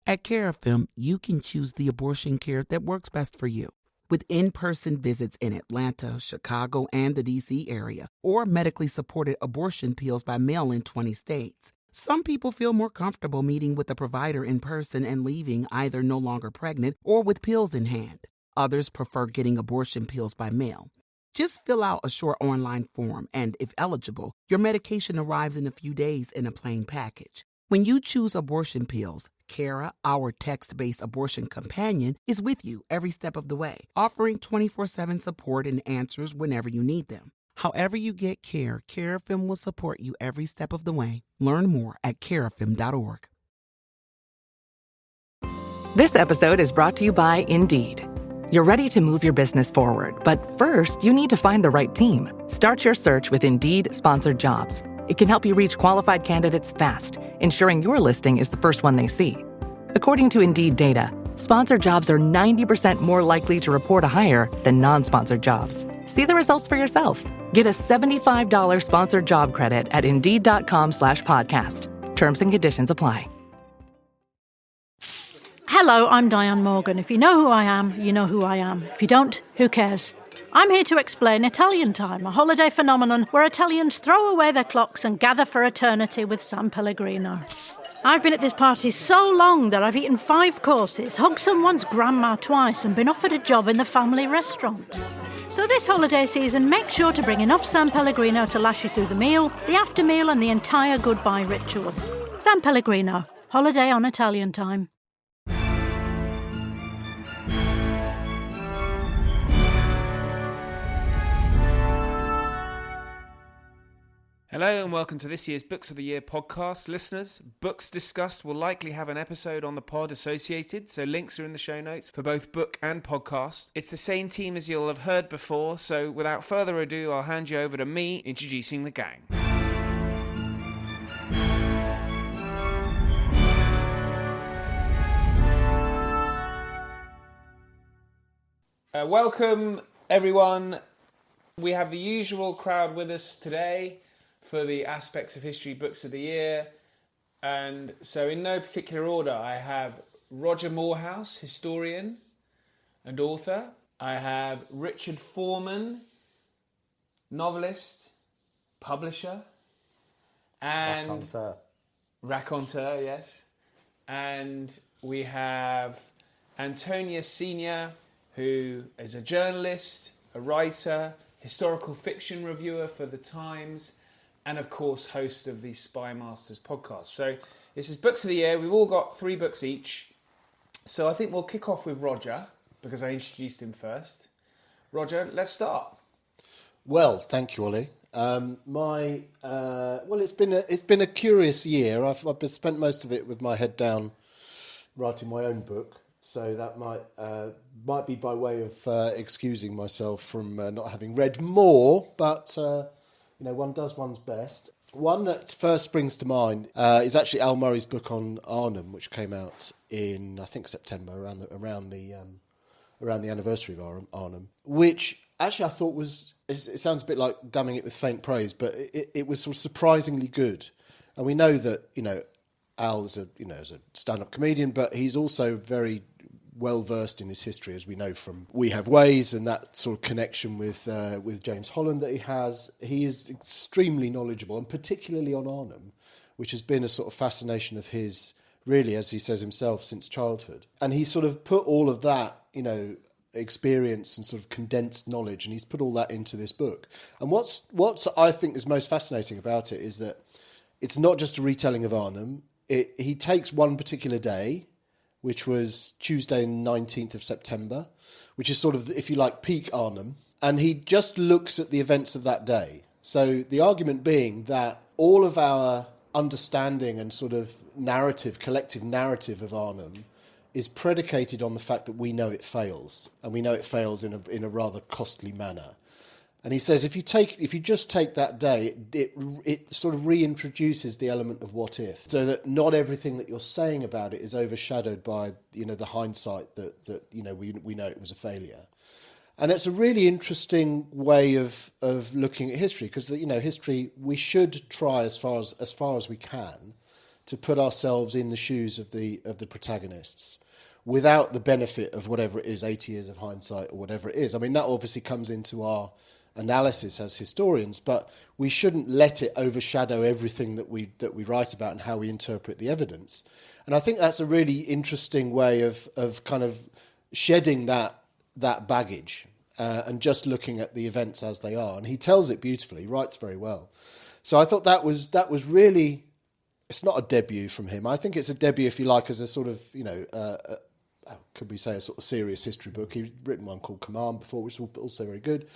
At Carafem, you can choose the abortion care that works best for you. With in-person visits in Atlanta, Chicago, and the D.C. area, or medically supported abortion pills by mail in 20 states. Some people feel more comfortable meeting with a provider in person and leaving either no longer pregnant or with pills in hand. Others prefer getting abortion pills by mail. Just fill out a short online form and, if eligible, your medication arrives in a few days in a plain package. When you choose abortion pills, Cara, our text-based abortion companion, is with you every step of the way, offering 24/7 support and answers whenever you need them. However you get care, Carafem will support you every step of the way. Learn more at carafem.org. This episode is brought to you by Indeed. You're ready to move your business forward, but first, you need to find the right team. Start your search with Indeed Sponsored Jobs. It can help you reach qualified candidates fast, ensuring your listing is the first one they see. According to Indeed data, sponsored jobs are 90% more likely to report a hire than non-sponsored jobs. See the results for yourself. Get a $75 sponsored job credit at Indeed.com/podcast. Terms and conditions apply. Hello, I'm Diane Morgan. If you know who I am, you know who I am. If you don't, who cares? I'm here to explain Italian Time, a holiday phenomenon where Italians throw away their clocks and gather for eternity with San Pellegrino. I've been at this party so long that I've eaten 5 courses, hugged someone's grandma twice and been offered a job in the family restaurant. So this holiday season, make sure to bring enough San Pellegrino to last you through the meal, the after meal and the entire goodbye ritual. San Pellegrino, holiday on Italian Time. Hello and welcome to this year's Books of the Year podcast. Listeners, books discussed will likely have an episode on the pod associated, so links are in the show notes for both book and podcast. It's the same team as you'll have heard before, so without further ado, I'll hand you over to me introducing the gang. Welcome everyone. We have the usual crowd with us today for the Aspects of History Books of the Year. And so in no particular order, I have Roger Moorhouse, historian and author. I have Richard Foreman, novelist, publisher, and raconteur, yes. And we have Antonia Senior, who is a journalist, a writer, historical fiction reviewer for The Times, and of course, host of the Spy Masters podcast. So this is Books of the Year. We've all got 3 books each. So I think we'll kick off with Roger, because I introduced him first. Roger, let's start. Well, thank you, Ollie. It's been a curious year. I've spent most of it with my head down, writing my own book. So that might be by way of excusing myself from not having read more, but one does one's best. One that first springs to mind is actually Al Murray's book on Arnhem, which came out in, I think, September, around the anniversary of Arnhem, which actually I thought it sounds a bit like damning it with faint praise, but it was sort of surprisingly good. And we know that, Al is a stand-up comedian, but he's also very well versed in his history, as we know from We Have Ways and that sort of connection with James Holland that he has. He is extremely knowledgeable, and particularly on Arnhem, which has been a sort of fascination of his, really, as he says himself, since childhood. And he sort of put all of that, experience and sort of condensed knowledge, and he's put all that into this book. And what's I think is most fascinating about it is that it's not just a retelling of Arnhem. He takes one particular day, which was Tuesday, 19th of September, which is sort of, if you like, peak Arnhem. And he just looks at the events of that day. So the argument being that all of our understanding and sort of collective narrative of Arnhem is predicated on the fact that we know it fails. And we know it fails in a rather costly manner. And he says, if you just take that day, it sort of reintroduces the element of what if, so that not everything that you're saying about it is overshadowed by the hindsight that we know it was a failure. And it's a really interesting way of looking at history, because history, we should try as far as we can to put ourselves in the shoes of the protagonists without the benefit of whatever it is, 80 years of hindsight or whatever it is. I mean, that obviously comes into our analysis as historians, but we shouldn't let it overshadow everything that we write about and how we interpret the evidence. And I think that's a really interesting way of kind of shedding that baggage and just looking at the events as they are. And he tells it beautifully, he writes very well. So I thought that was really, it's not a debut from him. I think it's a debut, if you like, as a sort of, could we say a sort of serious history book. He'd written one called Command before, which was also very good.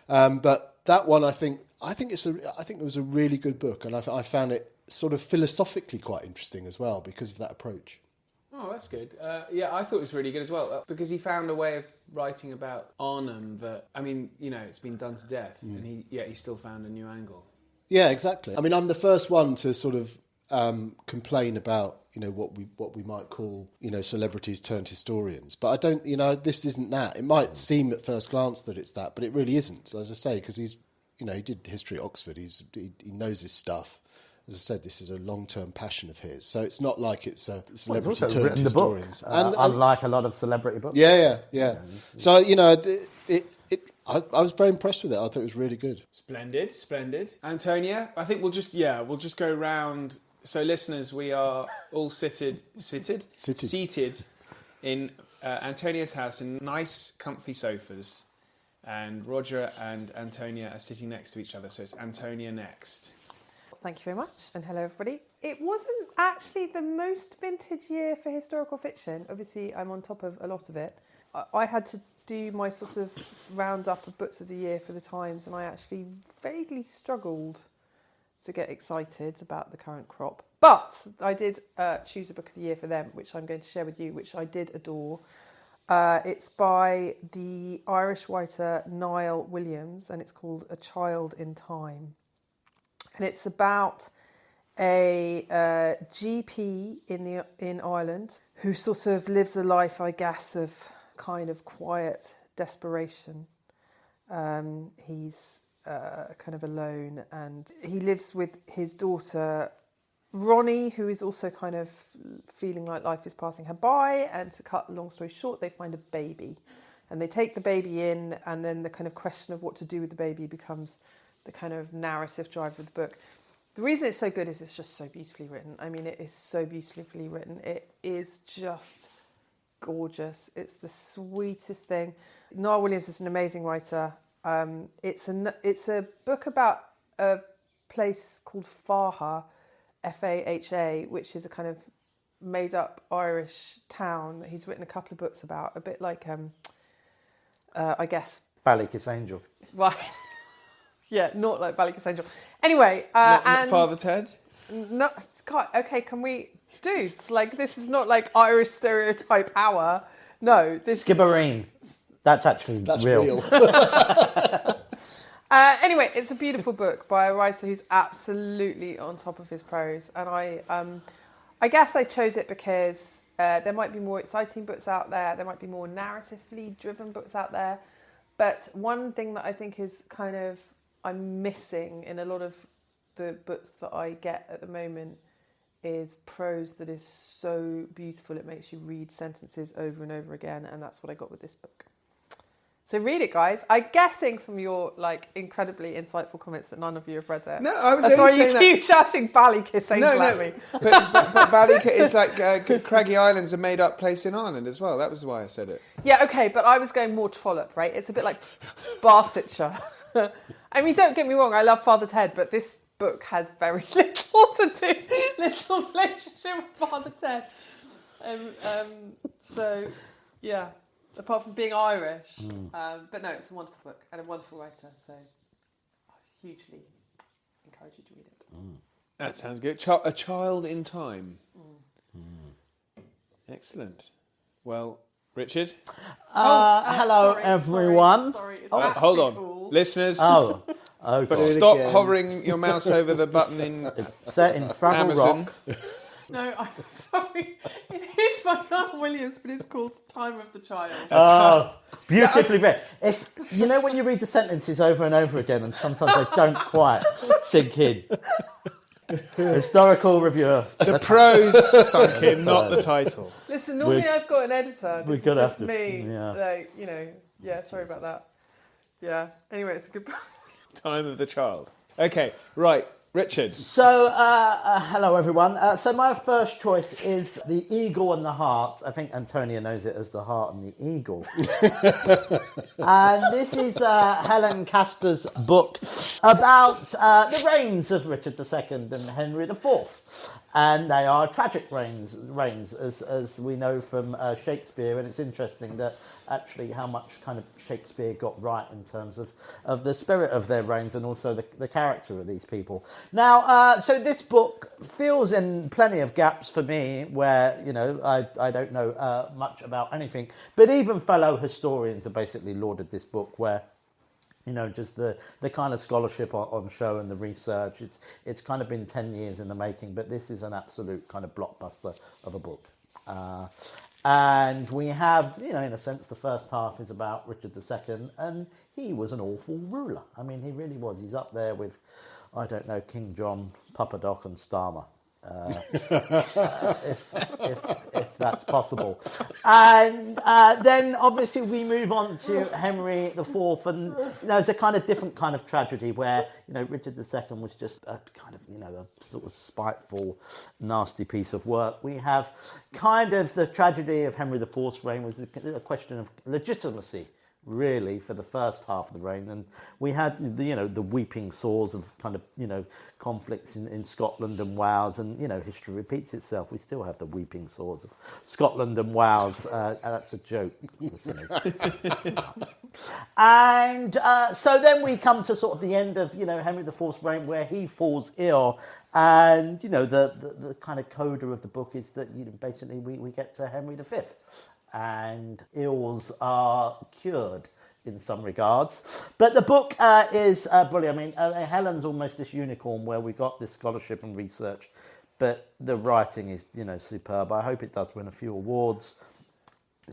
But that one, I think it was a really good book, and I found it sort of philosophically quite interesting as well because of that approach. Oh, that's good. I thought it was really good as well because he found a way of writing about Arnhem that, I mean, it's been done to death, and he still found a new angle. Yeah, exactly. I mean, I'm the first one to sort of complain about what we might call celebrities turned historians, but I don't this isn't that. It might seem at first glance that it's that, but it really isn't, as I say, because he's he did history at Oxford. He knows his stuff. As I said, this is a long-term passion of his, so it's not like it's a celebrity turned historians. Unlike a lot of celebrity books. Yeah. So I was very impressed with it. I thought it was really good. Splendid. Antonia, I think we'll just go round. So, listeners, we are all seated in Antonia's house in nice, comfy sofas, and Roger and Antonia are sitting next to each other. So it's Antonia next. Thank you very much, and hello everybody. It wasn't actually the most vintage year for historical fiction. Obviously, I'm on top of a lot of it. I had to do my sort of roundup of books of the year for the Times, and I actually vaguely struggled to get excited about the current crop. But I did choose a book of the year for them, which I'm going to share with you, which I did adore. It's by the Irish writer Niall Williams, and it's called A Child in Time. And it's about a GP in Ireland who sort of lives a life, I guess, of kind of quiet desperation. He's kind of alone, and he lives with his daughter Ronnie, who is also kind of feeling like life is passing her by. And to cut a long story short, they find a baby, and they take the baby in, and then the kind of question of what to do with the baby becomes the kind of narrative driver of the book. The reason it's so good is it's just so beautifully written. I mean, it is so beautifully written. It is just gorgeous. It's the sweetest thing. Niall Williams is an amazing writer. It's a book about a place called Faha, Faha, which is a kind of made-up Irish town that he's written a couple of books about, a bit like, I guess... Ballykiss Angel. Right. Yeah, not like Ballykiss Angel. Anyway, not Father Ted? No, God, okay, can we... Dudes, like, this is not like Irish stereotype hour. No, this Skibbereen. That's real. Anyway, it's a beautiful book by a writer who's absolutely on top of his prose. And I guess I chose it because there might be more exciting books out there. There might be more narratively driven books out there. But one thing that I think is kind of I'm missing in a lot of the books that I get at the moment is prose that is so beautiful it makes you read sentences over and over again, and that's what I got with this book. So read it, guys. I'm guessing from your incredibly insightful comments that none of you have read it. No, I was That's only why saying you keep shouting Ballykiss Angel at me. But Ballykiss is like Craggy Island's a made-up place in Ireland as well. That was why I said it. Yeah, okay, but I was going more Trollope, right? It's a bit like Barsetshire. I mean, don't get me wrong, I love Father Ted, but this book has very little relationship with Father Ted. So, yeah, apart from being Irish. But no, it's a wonderful book and a wonderful writer, so I hugely encourage you to read it. That sounds good. A Child in Time. Excellent. Well, Richard? Hello, sorry, everyone. Sorry, it's hold on. cool. Listeners. Oh, okay. But stop hovering your mouse over the button in It's set in Fraggle Amazon. Rock. No, I'm sorry. It is by Niall Williams, but it's called Time of the Child. Oh, beautifully read. It's, you know when you read the sentences over and over again and sometimes they don't quite sink in. Historical reviewer. The prose sunk in, not the title. Listen, normally I've got an editor. This is just to, me. yeah. Like, you know, yeah, sorry about that. Yeah. Anyway, it's a good book. Time of the Child. Okay, right, Richard. So, hello everyone. So my first choice is The Eagle and the Heart. I think Antonia knows it as The Heart and the Eagle. And this is Helen Castor's book about the reigns of Richard II and Henry IV. And they are tragic reigns as we know from Shakespeare. And it's interesting that actually how much kind of Shakespeare got right in terms of the spirit of their reigns and also the character of these people. Now, so this book fills in plenty of gaps for me where, you know, I don't know much about anything. But even fellow historians have basically lauded this book where, you know, just the kind of scholarship on show and the research. It's kind of been 10 years in the making, but this is an absolute kind of blockbuster of a book. And we have, you know, in a sense, the first half is about Richard II, and he was an awful ruler. I mean, he really was. He's up there with, I don't know, King John, Papa Doc and Starmer. If that's possible. And then obviously we move on to Henry IV, and there's a kind of different kind of tragedy where, you know, Richard II was just a kind of, you know, a sort of spiteful, nasty piece of work. We have kind of the tragedy of Henry IV's reign was a question of legitimacy, really, for the first half of the reign. And we had the weeping sores of kind of, you know, conflicts in Scotland and Wales, and, you know, history repeats itself. We still have the weeping sores of Scotland and Wales. That's a joke. And so then we come to sort of the end of, you know, Henry IV's reign, where he falls ill. And, you know, the kind of coda of the book is that, you know, basically we get to Henry V. And ills are cured in some regards. But the book is brilliant. I mean, Helen's almost this unicorn where we got this scholarship and research, but the writing is, you know, superb. I hope it does win a few awards.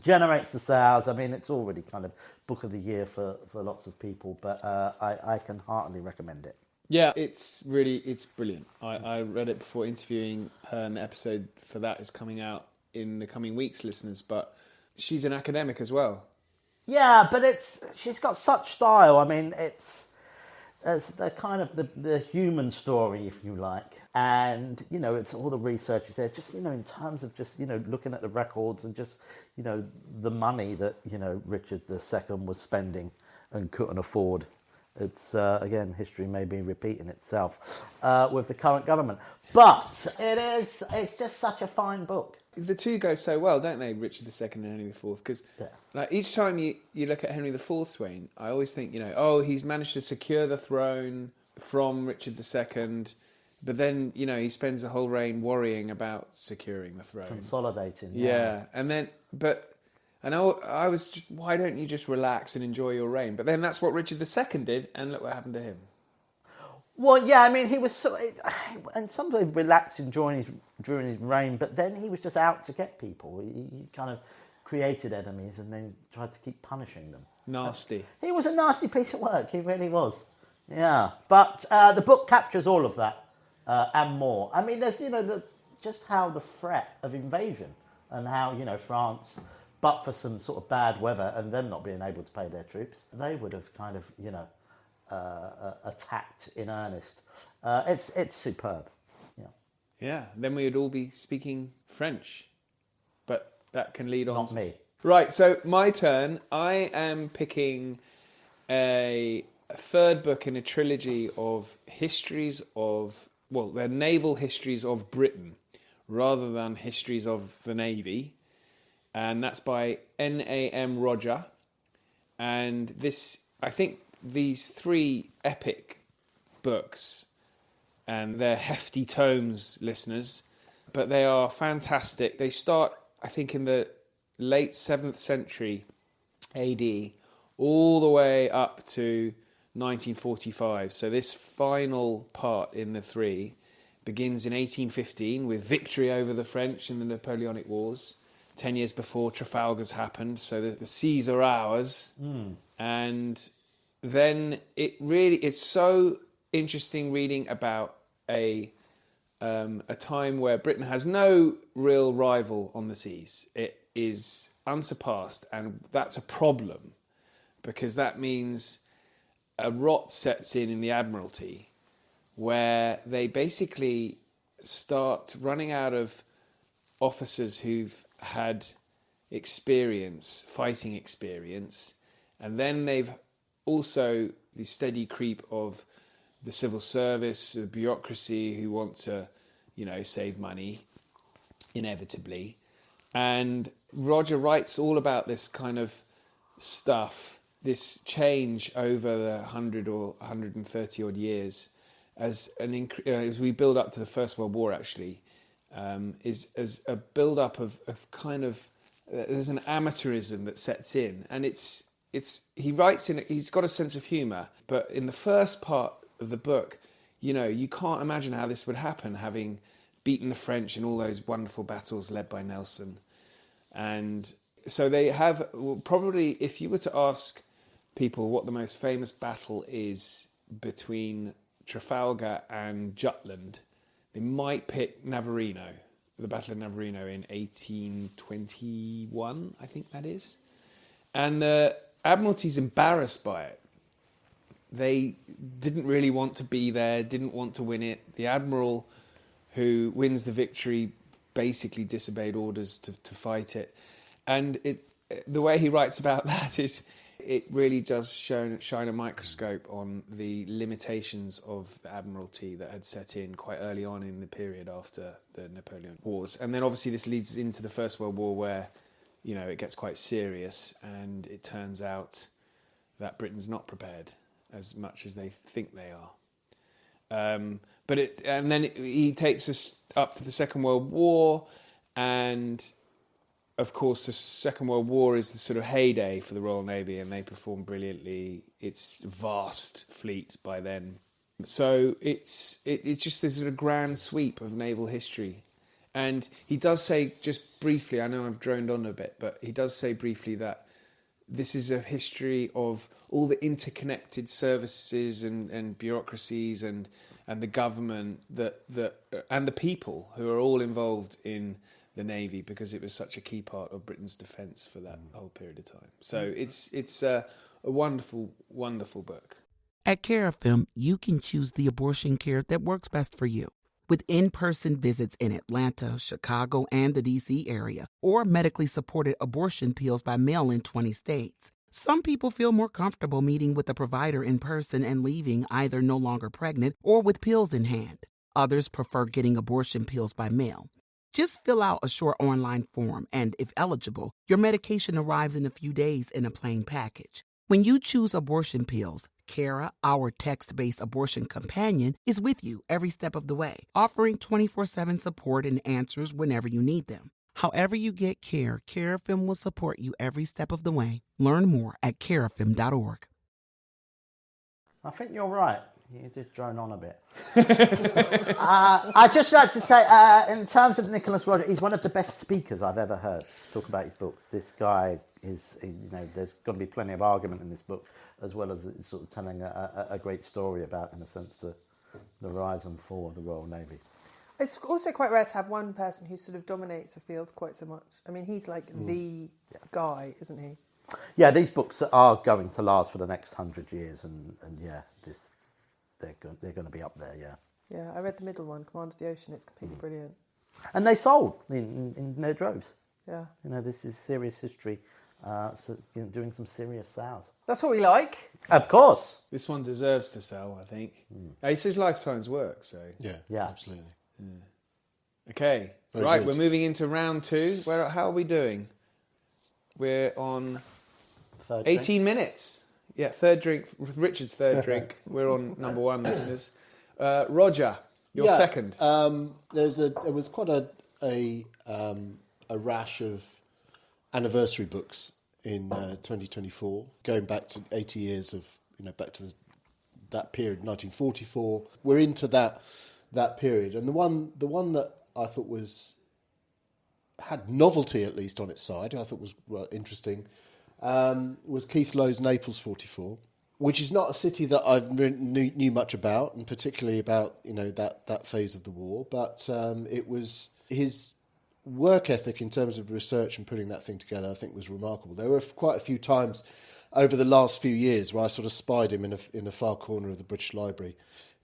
Generates the sales. I mean, it's already kind of book of the year for lots of people, but I can heartily recommend it. Yeah, it's brilliant. I read it before interviewing her, and the episode for that is coming out in the coming weeks, listeners, but she's an academic as well. Yeah, but she's got such style. I mean, it's the kind of the human story, if you like. And, you know, it's all the research is there. Just, you know, in terms of just, you know, looking at the records and just, you know, the money that, you know, Richard II was spending and couldn't afford. It's, again, history may be repeating itself with the current government. But it's just such a fine book. The two go so well, don't they, Richard II and Henry IV? Because like, each time you look at Henry IV's reign, I always think, you know, oh, he's managed to secure the throne from Richard II, but then, you know, he spends the whole reign worrying about securing the throne. Consolidating. Yeah. And then, but... And I was just, why don't you just relax and enjoy your reign? But then that's what Richard II did, and look what happened to him. Well, yeah, I mean, he was and sometimes relaxing during his reign, but then he was just out to get people. He kind of created enemies and then tried to keep punishing them. Nasty. He was a nasty piece of work. He really was. Yeah, but the book captures all of that and more. I mean, there's, you know, just how the threat of invasion and how, you know, France, but for some sort of bad weather and them not being able to pay their troops, they would have kind of, you know, attacked in earnest. It's superb. Yeah. Yeah. Then we would all be speaking French, but that can lead on. Not me. Right. So my turn. I am picking a third book in a trilogy of histories of, well, they're naval histories of Britain rather than histories of the Navy. And that's by N.A.M. Roger. And this, I think these three epic books, and they're hefty tomes, listeners, but they are fantastic. They start, I think, in the late 7th century AD, all the way up to 1945. So this final part in the three begins in 1815 with victory over the French in the Napoleonic Wars. 10 years before Trafalgar's happened, so the seas are ours. And then it's so interesting reading about a a time where Britain has no real rival on the seas. It is unsurpassed, and that's a problem because that means a rot sets in the Admiralty where they basically start running out of officers who've had experience, fighting experience, and then they've also the steady creep of the civil service, the bureaucracy who want to, save money, inevitably. And Roger writes all about this kind of stuff, this change over the 100 or 130 odd years as we build up to the First World War, actually, is as a build-up of kind of, there's an amateurism that sets in. And he writes he's got a sense of humour, but in the first part of the book, you can't imagine how this would happen, having beaten the French in all those wonderful battles led by Nelson. And so they have, probably, if you were to ask people what the most famous battle is between Trafalgar and Jutland, they might pick Navarino, the Battle of Navarino in 1821, I think that is. And the Admiralty's embarrassed by it. They didn't really want to be there, didn't want to win it. The Admiral who wins the victory basically disobeyed orders to fight it. And the way he writes about that is it really does shine a microscope on the limitations of the Admiralty that had set in quite early on in the period after the Napoleon Wars. And then obviously this leads into the First World War where, it gets quite serious, and it turns out that Britain's not prepared as much as they think they are. And then he takes us up to the Second World War, and of course the Second World War is the sort of heyday for the Royal Navy, and they perform brilliantly. It's a vast fleet by then. So it's just this sort of grand sweep of naval history. And he does say, just briefly, I know I've droned on a bit, but he does say briefly that this is a history of all the interconnected services and bureaucracies and the government and the people who are all involved in the Navy, because it was such a key part of Britain's defence for that whole period of time. So it's a wonderful, wonderful book. At Carafem, you can choose the abortion care that works best for you. With in-person visits in Atlanta, Chicago, and the D.C. area, or medically supported abortion pills by mail in 20 states. Some people feel more comfortable meeting with a provider in person and leaving either no longer pregnant or with pills in hand. Others prefer getting abortion pills by mail. Just fill out a short online form, and if eligible, your medication arrives in a few days in a plain package. When you choose abortion pills, Cara, our text-based abortion companion, is with you every step of the way, offering 24/7 support and answers whenever you need them. However you get care, Carafem will support you every step of the way. Learn more at carafem.org. I think you're right. You did drone on a bit. I'd just like to say, in terms of Nicholas Roger, he's one of the best speakers I've ever heard talk about his books. This guy is, there's got to be plenty of argument in this book, as well as sort of telling a great story about, in a sense, the rise and fall of the Royal Navy. It's also quite rare to have one person who sort of dominates a field quite so much. I mean, he's like the guy, isn't he? Yeah, these books are going to last for the next 100 years, and yeah, they're going to be up there, yeah. Yeah, I read the middle one, Command of the Ocean. It's completely brilliant. And they sold in their droves. Yeah. This is serious history, doing some serious sales. That's what we like. Of course. This one deserves to sell, I think. It's his lifetime's work, so... Yeah, absolutely. Yeah. Okay, Very right, good. we're moving into round 2. How are we doing? We're on 18 minutes. Yeah, third drink, Richard's third drink. We're on number 1, listeners. Roger, you're second. There was quite a rash of anniversary books in 2024, going back to 80 years of, back to that period, 1944. We're into that period, and the one that I thought had novelty at least on its side, I thought was interesting, was Keith Lowe's Naples 44. which is not a city that I've knew much about, and particularly about that phase of the war. But it was his work ethic in terms of research and putting that thing together, I think, was remarkable. There were quite a few times over the last few years where I sort of spied him in a far corner of the British Library,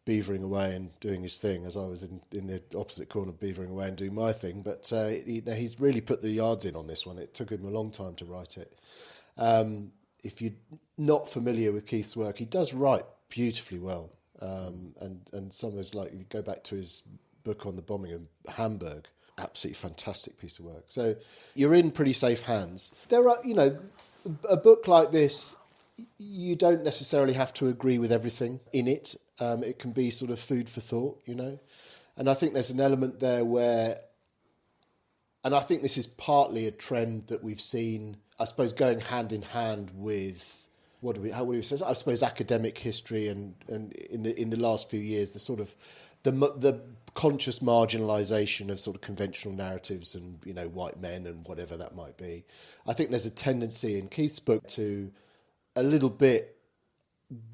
beavering away and doing his thing, as I was in the opposite corner, beavering away and doing my thing. But he's really put the yards in on this one. It took him a long time to write it. If you're not familiar with Keith's work, he does write beautifully well. And some of his, like, if you go back to his book on the bombing of Hamburg, absolutely fantastic piece of work. So you're in pretty safe hands. There are, a book like this, you don't necessarily have to agree with everything in it. It can be sort of food for thought, And I think there's an element there where, and I think this is partly a trend that we've seen, I suppose, going hand in hand with what do we say? I suppose academic history, and in the last few years, the sort of the conscious marginalisation of sort of conventional narratives and white men and whatever that might be. I think there's a tendency in Keith's book to a little bit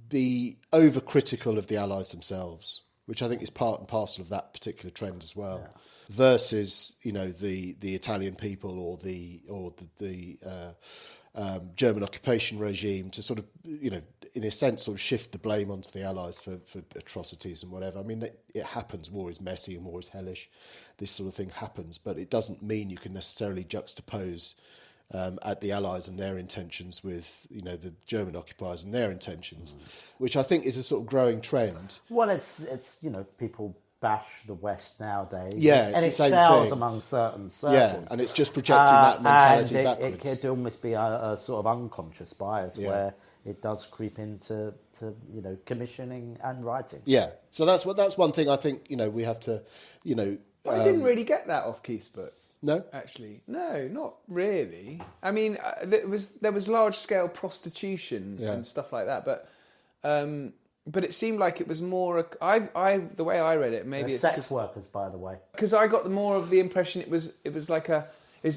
be overcritical of the Allies themselves, which I think is part and parcel of that particular trend as well. Yeah. Versus, the Italian people or the German occupation regime to sort of, in a sense, sort of shift the blame onto the Allies for atrocities and whatever. I mean, it happens. War is messy and war is hellish. This sort of thing happens, but it doesn't mean you can necessarily juxtapose at the Allies and their intentions with, the German occupiers and their intentions, which I think is a sort of growing trend. Well, it's people bash the West nowadays. Yeah, it's and the it same sells thing. among certain circles. Yeah, and it's just projecting that mentality and backwards. It could almost be a sort of unconscious bias where it does creep into commissioning and writing. Yeah, so that's one thing I think we have to I didn't really get that off Keith's book. No, actually, no, not really. I mean, there was large scale prostitution and stuff like that, but it seemed like it was more. The way I read it, maybe it's sex workers, by the way, because I got more of the impression it was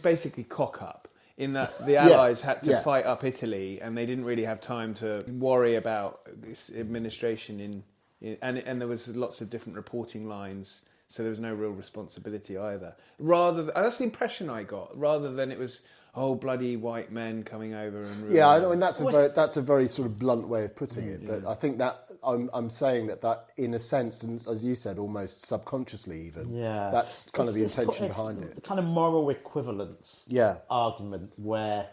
basically cock up in that the Allies had to fight up Italy and they didn't really have time to worry about this administration and there was lots of different reporting lines. So there was no real responsibility either. That's the impression I got. Rather than it was bloody white men coming over and I mean that's a very sort of blunt way of putting it. But I think that I'm saying that in a sense, and as you said, almost subconsciously even. Yeah, that's kind of the intention behind it. The kind of moral equivalence argument where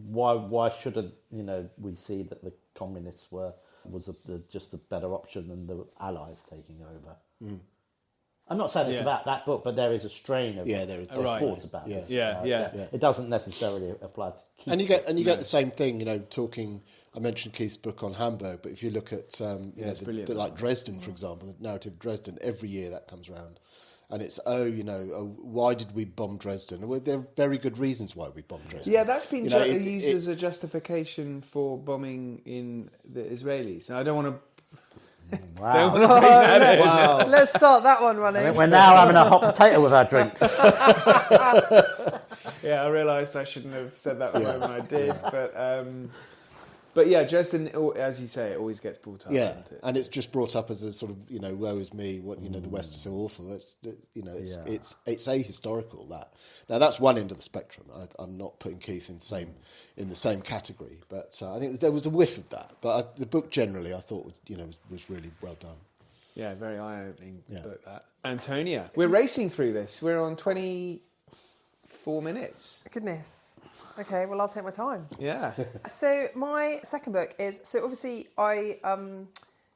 why shouldn't we see that the communists was just a better option than the Allies taking over. I'm not saying it's about that book, but there is a strain of thoughts about this. It doesn't necessarily apply to Keith. And you get the same thing, talking. I mentioned Keith's book on Hamburg, but if you look at like Dresden, for example, the narrative of Dresden, every year that comes around. And it's, why did we bomb Dresden? Well, there are very good reasons why we bombed Dresden. Yeah, that's been used as a justification for bombing in the Israelis. And I don't want to... Wow. Don't want to bring that in. Wow. Let's start that one running. I think we're now having a hot potato with our drinks. Yeah, I realised I shouldn't have said that when I did. But yeah, Dresden, as you say, it always gets brought up. Yeah, and it's just brought up as a sort of, woe is me, what the West is so awful. It's ahistorical that. Now that's one end of the spectrum. I'm not putting Keith in the same category, but I think there was a whiff of that. But the book generally, I thought was really well done. Yeah, very eye-opening book that. Antonia, we're racing through this. We're on 24 minutes. Goodness. Okay, well, I'll take my time. Yeah. So my second book is... So obviously I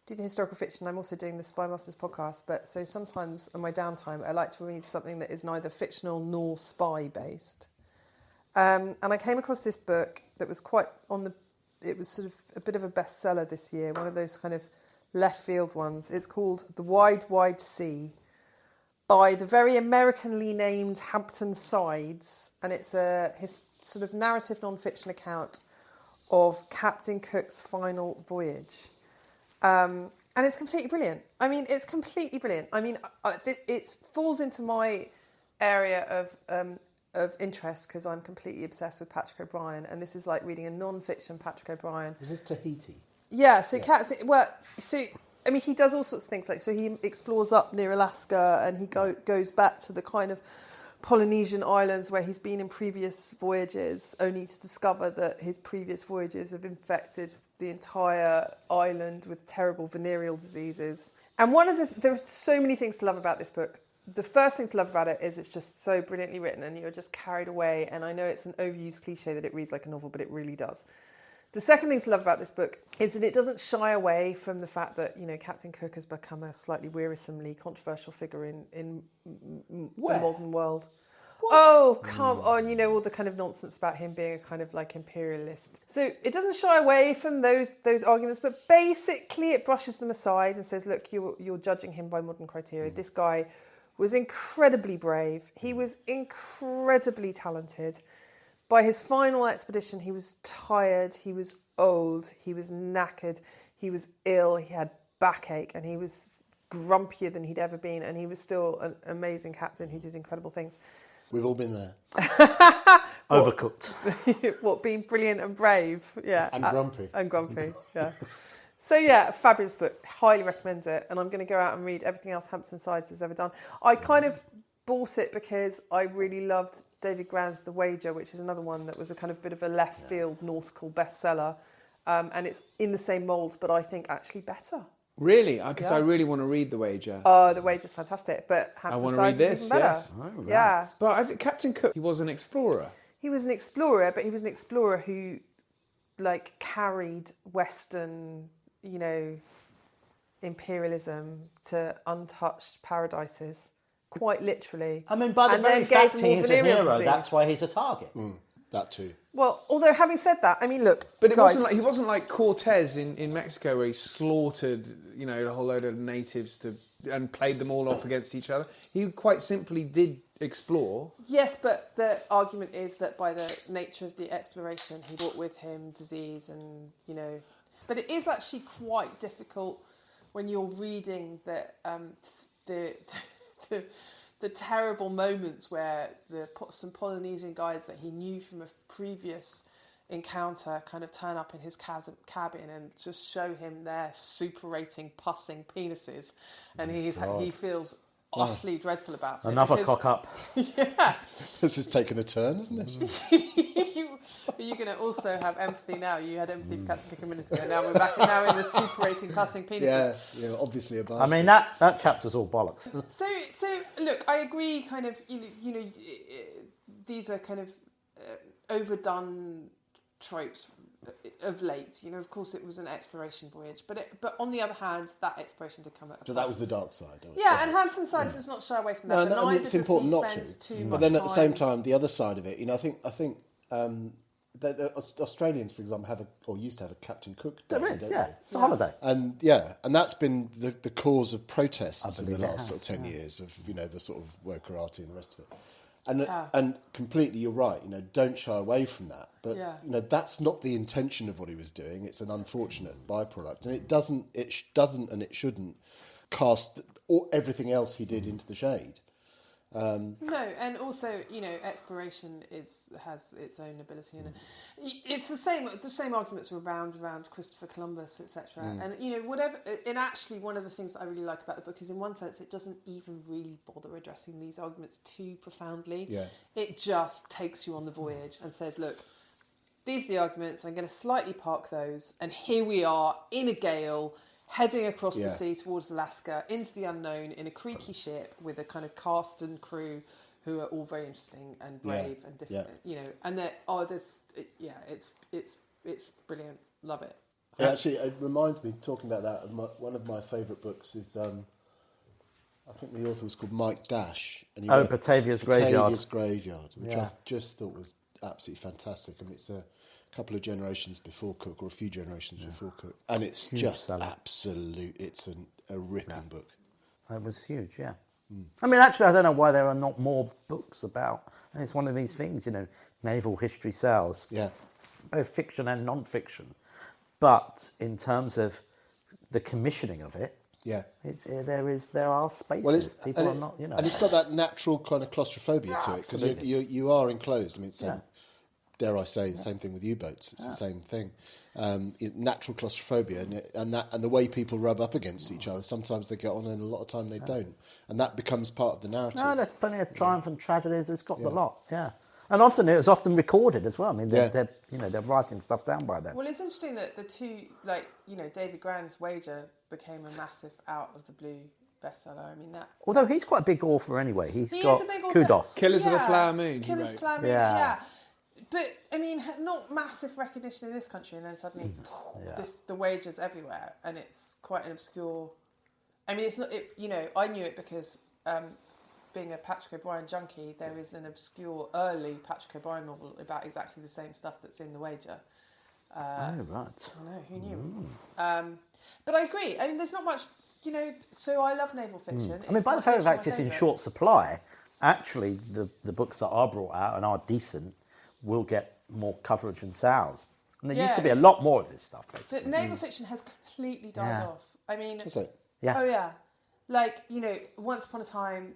do the historical fiction. I'm also doing the Spy Masters podcast. But so sometimes in my downtime, I like to read something that is neither fictional nor spy-based. And I came across this book that was quite on the... It was sort of a bit of a bestseller this year. One of those kind of left field ones. It's called The Wide, Wide Sea by the very Americanly named Hampton Sides. And it's a... sort of narrative non-fiction account of Captain Cook's final voyage. And it's completely brilliant. I mean, it's completely brilliant. I mean, it falls into my area of of interest because I'm completely obsessed with Patrick O'Brian, and this is like reading a non-fiction Patrick O'Brian. Was this Tahiti? Yeah, so I mean, he does all sorts of things. Like, so he explores up near Alaska, and he goes back to the kind of Polynesian islands where he's been in previous voyages, only to discover that his previous voyages have infected the entire island with terrible venereal diseases. And there's so many things to love about this book. The first thing to love about it is it's just so brilliantly written, and you're just carried away. And I know it's an overused cliche that it reads like a novel, but it really does. The second thing to love about this book is that it doesn't shy away from the fact that, you know, Captain Cook has become a slightly wearisomely controversial figure in the modern world. What? Oh, come on, you know, all the kind of nonsense about him being a kind of like imperialist. So it doesn't shy away from those arguments, but basically it brushes them aside and says, look, you're judging him by modern criteria. This guy was incredibly brave. He was incredibly talented. By his final expedition, he was tired, he was old, he was knackered, he was ill, he had backache, and he was grumpier than he'd ever been, and he was still an amazing captain who did incredible things. We've all been there. Overcooked. What, being brilliant and brave? Yeah. And grumpy. And grumpy, yeah. So yeah, fabulous book. Highly recommend it. And I'm going to go out and read everything else Hampton Sides has ever done. I kind of bought it because I really loved David Grann's The Wager, which is another one that was a kind of bit of a left field nautical bestseller. And it's in the same mould, but I think actually better. Really? Because I really want to read The Wager. Oh, The Wager's fantastic, but Hampton Sides is even better. Yes. Oh, right. Yeah. But I think Captain Cook, he was an explorer. He was an explorer, but he was an explorer who, like, carried Western, you know, imperialism to untouched paradises, quite literally. I mean, by the very fact he's a hero, that's why he's a target. That too. Well, although having said that, I mean, look, but it guys, he wasn't like Cortez in Mexico, where he slaughtered, you know, a whole load of natives and played them all off against each other. He quite simply did explore. Yes, but the argument is that by the nature of the exploration, he brought with him disease, and you know. But it is actually quite difficult when you're reading that the terrible moments where some Polynesian guys that he knew from a previous encounter kind of turn up in his cabin and just show him their superating, pussing penises, and he feels utterly dreadful about it. Another cock up. Yeah. This has taken a turn, isn't it? You're going to also have empathy now. You had empathy for Captain Cook a minute ago. Now we're back now in the superating, pussing penises. Yeah, obviously a bastard. I mean, that chapter's all bollocks. So look, I agree. Kind of, you know, these are kind of overdone tropes of late. You know, of course, it was an exploration voyage, but on the other hand, that exploration did come at a price. So that was the dark side. Yeah, and Hampton Sides does not shy away from that. No, it's important not to. But then at the same time, the other side of it, you know, I think. The Australians, for example, used to have a Captain Cook Day. There is, yeah. It's a holiday. And that's been the cause of protests in the last sort of 10 years of, you know, the sort of workerati and the rest of it. And completely, you're right, you know, don't shy away from that. But, you know, that's not the intention of what he was doing. It's an unfortunate byproduct. And it doesn't and it shouldn't cast everything else he did into the shade. No, and also, you know, exploration has its own ability, and it's the same arguments were around Christopher Columbus, etc. And you know, whatever. And actually, one of the things that I really like about the book is, in one sense, it doesn't even really bother addressing these arguments too profoundly. Yeah. It just takes you on the voyage and says, look, these are the arguments. I'm going to slightly park those, and here we are in a gale, heading across the sea towards Alaska, into the unknown, in a creaky ship with a kind of cast and crew who are all very interesting and brave and different, you know. And it's brilliant. Love it. Actually, it reminds me, talking about that, one of my favourite books is, I think the author was called Mike Dash. And he wrote Batavia's Graveyard, which I just thought was absolutely fantastic. I mean, it's a couple of generations before Cook, or a few generations before Cook, and it's huge, just absolute. It's a ripping book. It was huge, yeah. I mean, actually, I don't know why there are not more books about. And it's one of these things, you know, naval history sells. Yeah, both fiction and non-fiction, but in terms of the commissioning of it, Yeah. There are spaces. Well, People are not, and it's got that natural kind of claustrophobia to it because you are enclosed. I mean, dare I say, the same thing with U-boats. It's the same thing. Natural claustrophobia, and the way people rub up against each other. Sometimes they get on, and a lot of time they don't, and that becomes part of the narrative. No, there's plenty of triumph and tragedies. It's got the lot. Yeah. And often it was recorded as well. I mean, they're writing stuff down by then. Well, it's interesting that the two, David Grann's Wager became a massive out of the blue bestseller. I mean that. Although he's quite a big author anyway. He is got a big author. kudos. Killers of the Flower Moon. Killers of the Flower Moon. Yeah. But I mean, not massive recognition in this country, and then suddenly the Wager's everywhere, and it's quite an obscure. I mean, it's not. I knew it because. Being a Patrick O'Brian junkie, there is an obscure early Patrick O'Brian novel about exactly the same stuff that's in The Wager. Oh, right. I know, who knew? But I agree. I mean, there's not much, so I love naval fiction. I mean, by the fact that it's in short supply, actually the books that are brought out and are decent will get more coverage and sales. And there used to be a lot more of this stuff, basically. But naval fiction has completely died off. I mean... Is it? Yeah. Oh, yeah. Once upon a time...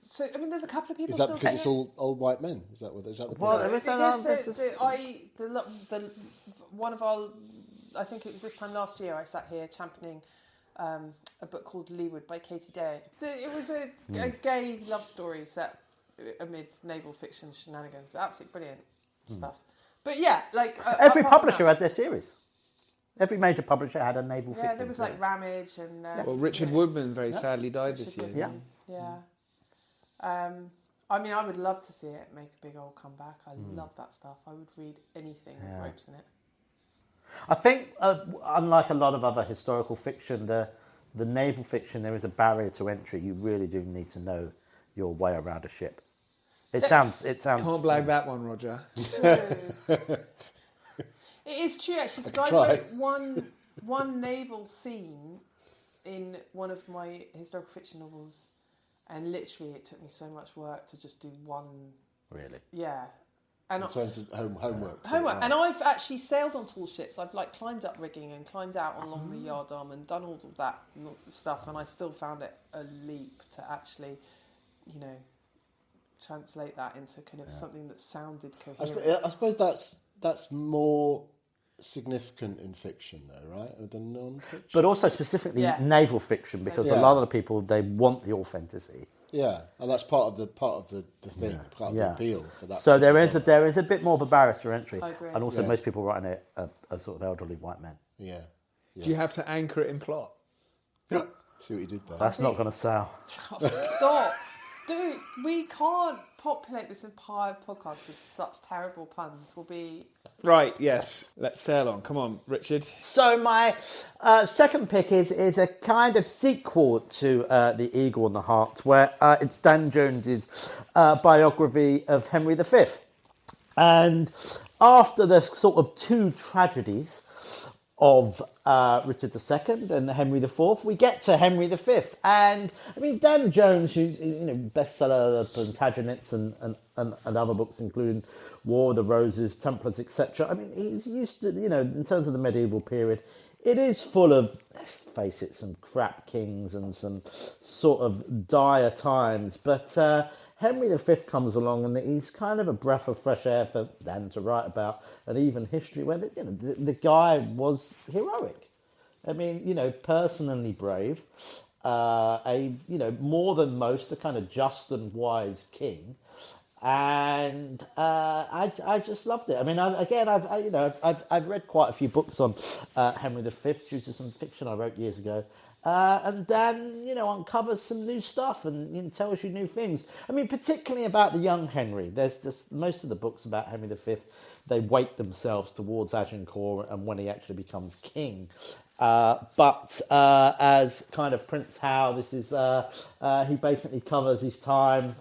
So I mean, there's a couple of people. Is that because it's all old white men? Is that the point? One of our, I think it was this time last year, I sat here championing a book called Leeward by Katie Day. So it was a gay love story set amidst naval fiction shenanigans. Absolutely brilliant stuff. But yeah, every publisher had their series. Every major publisher had a naval fiction. Yeah, there was series. Ramage and. Well, Richard Woodman very sadly died this year. Yeah. Yeah. I mean, I would love to see it make a big old comeback. I love that stuff. I would read anything with ropes in it. I think, unlike a lot of other historical fiction, the naval fiction, there is a barrier to entry. You really do need to know your way around a ship. It sounds. Can't blag that one, Roger. It is true, actually, because I wrote one naval scene in one of my historical fiction novels. And literally, it took me so much work to just do one. Really? Yeah. And in terms of homework. Homework. And I've actually sailed on tall ships. I've climbed up rigging and climbed out along the yardarm and done all of that stuff. And I still found it a leap to actually, translate that into kind of something that sounded coherent. I suppose that's more significant in fiction, though, right, than non-fiction. But also specifically naval fiction, because a lot of the people, they want the authenticity. Yeah, and that's part of the thing, part of the appeal for that. So there is a bit more of a barrier to entry. I agree. And also most people writing it are sort of elderly white men. Yeah. Do you have to anchor it in plot? See what you did there. That's not going to sell. Stop. Dude, we can't populate this entire podcast with such terrible puns. We'll be... Right, yes. Let's sail on. Come on, Richard. So my second pick is a kind of sequel to The Eagle and the Heart, where it's Dan Jones's biography of Henry V. And after the sort of two tragedies of Richard II and Henry IV, we get to Henry V. And I mean, Dan Jones, who's bestseller of Plantagenets and other books, including War of the Roses, Templars, etc. I mean, he's used to, in terms of the medieval period, it is full of, let's face it, some crap kings and some sort of dire times. But Henry V comes along and he's kind of a breath of fresh air for Dan to write about, and even history where the guy was heroic. I mean, personally brave, more than most, a kind of just and wise king. And I just loved it. I mean, I've read quite a few books on Henry V due to some fiction I wrote years ago. And Dan, uncovers some new stuff and tells you new things. I mean, particularly about the young Henry. There's just most of the books about Henry V, they weight themselves towards Agincourt and when he actually becomes king. But as kind of Prince Hal, this is he basically covers his time,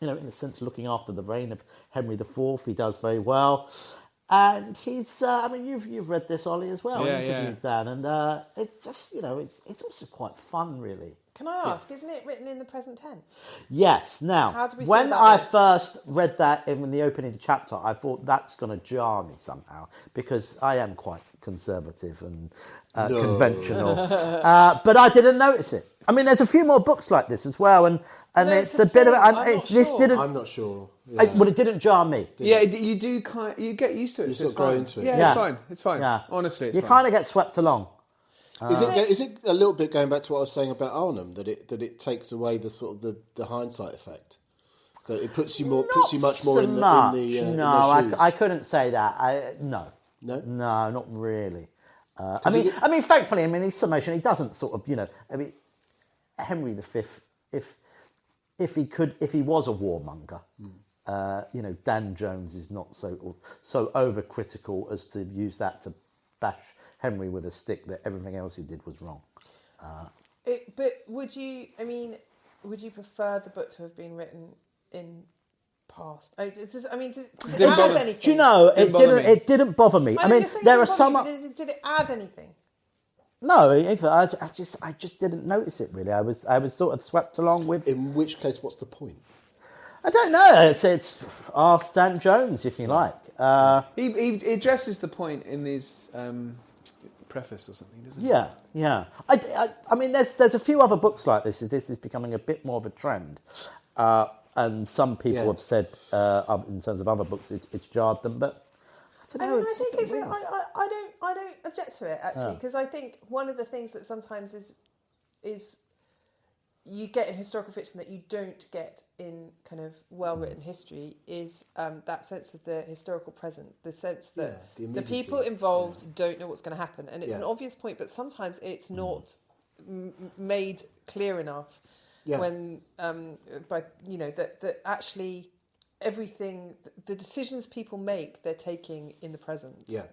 in a sense, looking after the reign of Henry IV. He does very well. And he's, you've read this, Ollie, as well, interviewed Dan, and it's just, it's also quite fun, really. Can I ask, isn't it written in the present tense? Yes. Now, how do we when feel I about this? first read that in the opening chapter, I thought that's going to jar me somehow, because I am quite conservative, and conventional. But I didn't notice it. I mean, there's a few more books like this as well, and it's a bit of. This didn't. I'm not sure. Yeah. Well, it didn't jar me. Yeah, you do you get used to it. You so sort of grow into it. Yeah, it's fine. Yeah. Honestly, it's you fine. kind of get swept along. Is it a little bit going back to what I was saying about Arnhem, that it takes away the sort of the hindsight effect, that it puts you much more in the shoes? I couldn't say that. No, not really. I mean, thankfully, his summation, he doesn't sort of, Henry V, if he was a warmonger, Dan Jones is not so overcritical as to use that to bash Henry with a stick that everything else he did was wrong. But would you prefer the book to have been written in past? Did it add anything? Do you know, it didn't bother me. There are some... Did it add anything? No, I just didn't notice it, really. I was sort of swept along with... In which case, what's the point? I don't know. It's ask Dan Jones, if you like. He addresses the point in his preface or something, doesn't he? Yeah. I mean, there's a few other books like this. This is becoming a bit more of a trend. And some people have said, in terms of other books, it's jarred them, but I don't know. I don't object to it, actually, because I think one of the things that sometimes is you get in historical fiction that you don't get in kind of well-written history is that sense of the historical present, the sense that the people involved don't know what's going to happen. And it's an obvious point, but sometimes it's not made clear enough when, that actually everything, the decisions people make, they're taking in the present. Yeah.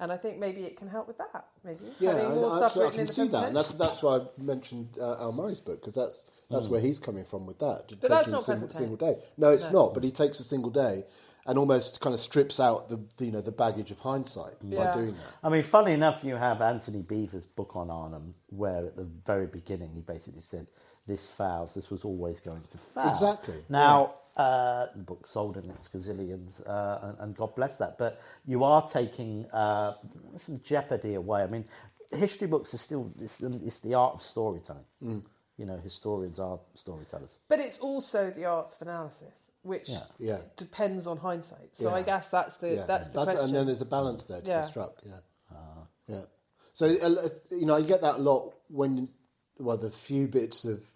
And I think maybe it can help with that. Maybe having more stuff written in the see that, present. and that's why I mentioned Al Murray's book, because that's where he's coming from with that. But that's not single day. No, it's not. But he takes a single day and almost kind of strips out the baggage of hindsight by doing that. I mean, funny enough, you have Anthony Beevor's book on Arnhem, where at the very beginning he basically said, "This was always going to fail." Exactly. Now. The book sold in its gazillions, and God bless that. But you are taking some jeopardy away. I mean, history books are still it's the art of storytelling. Historians are storytellers. But it's also the arts of analysis, which depends on hindsight. So I guess that's the question. And then there's a balance there to be struck. Yeah. So I get that a lot when the few bits of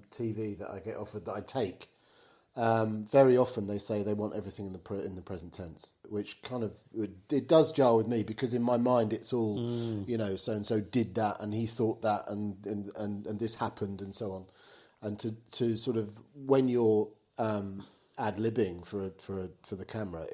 TV that I get offered that I take. Very often they say they want everything in the present tense, which kind of it does jar with me, because in my mind it's all so and so did that and he thought that and this happened and so on, and to sort of when you're ad-libbing for the camera,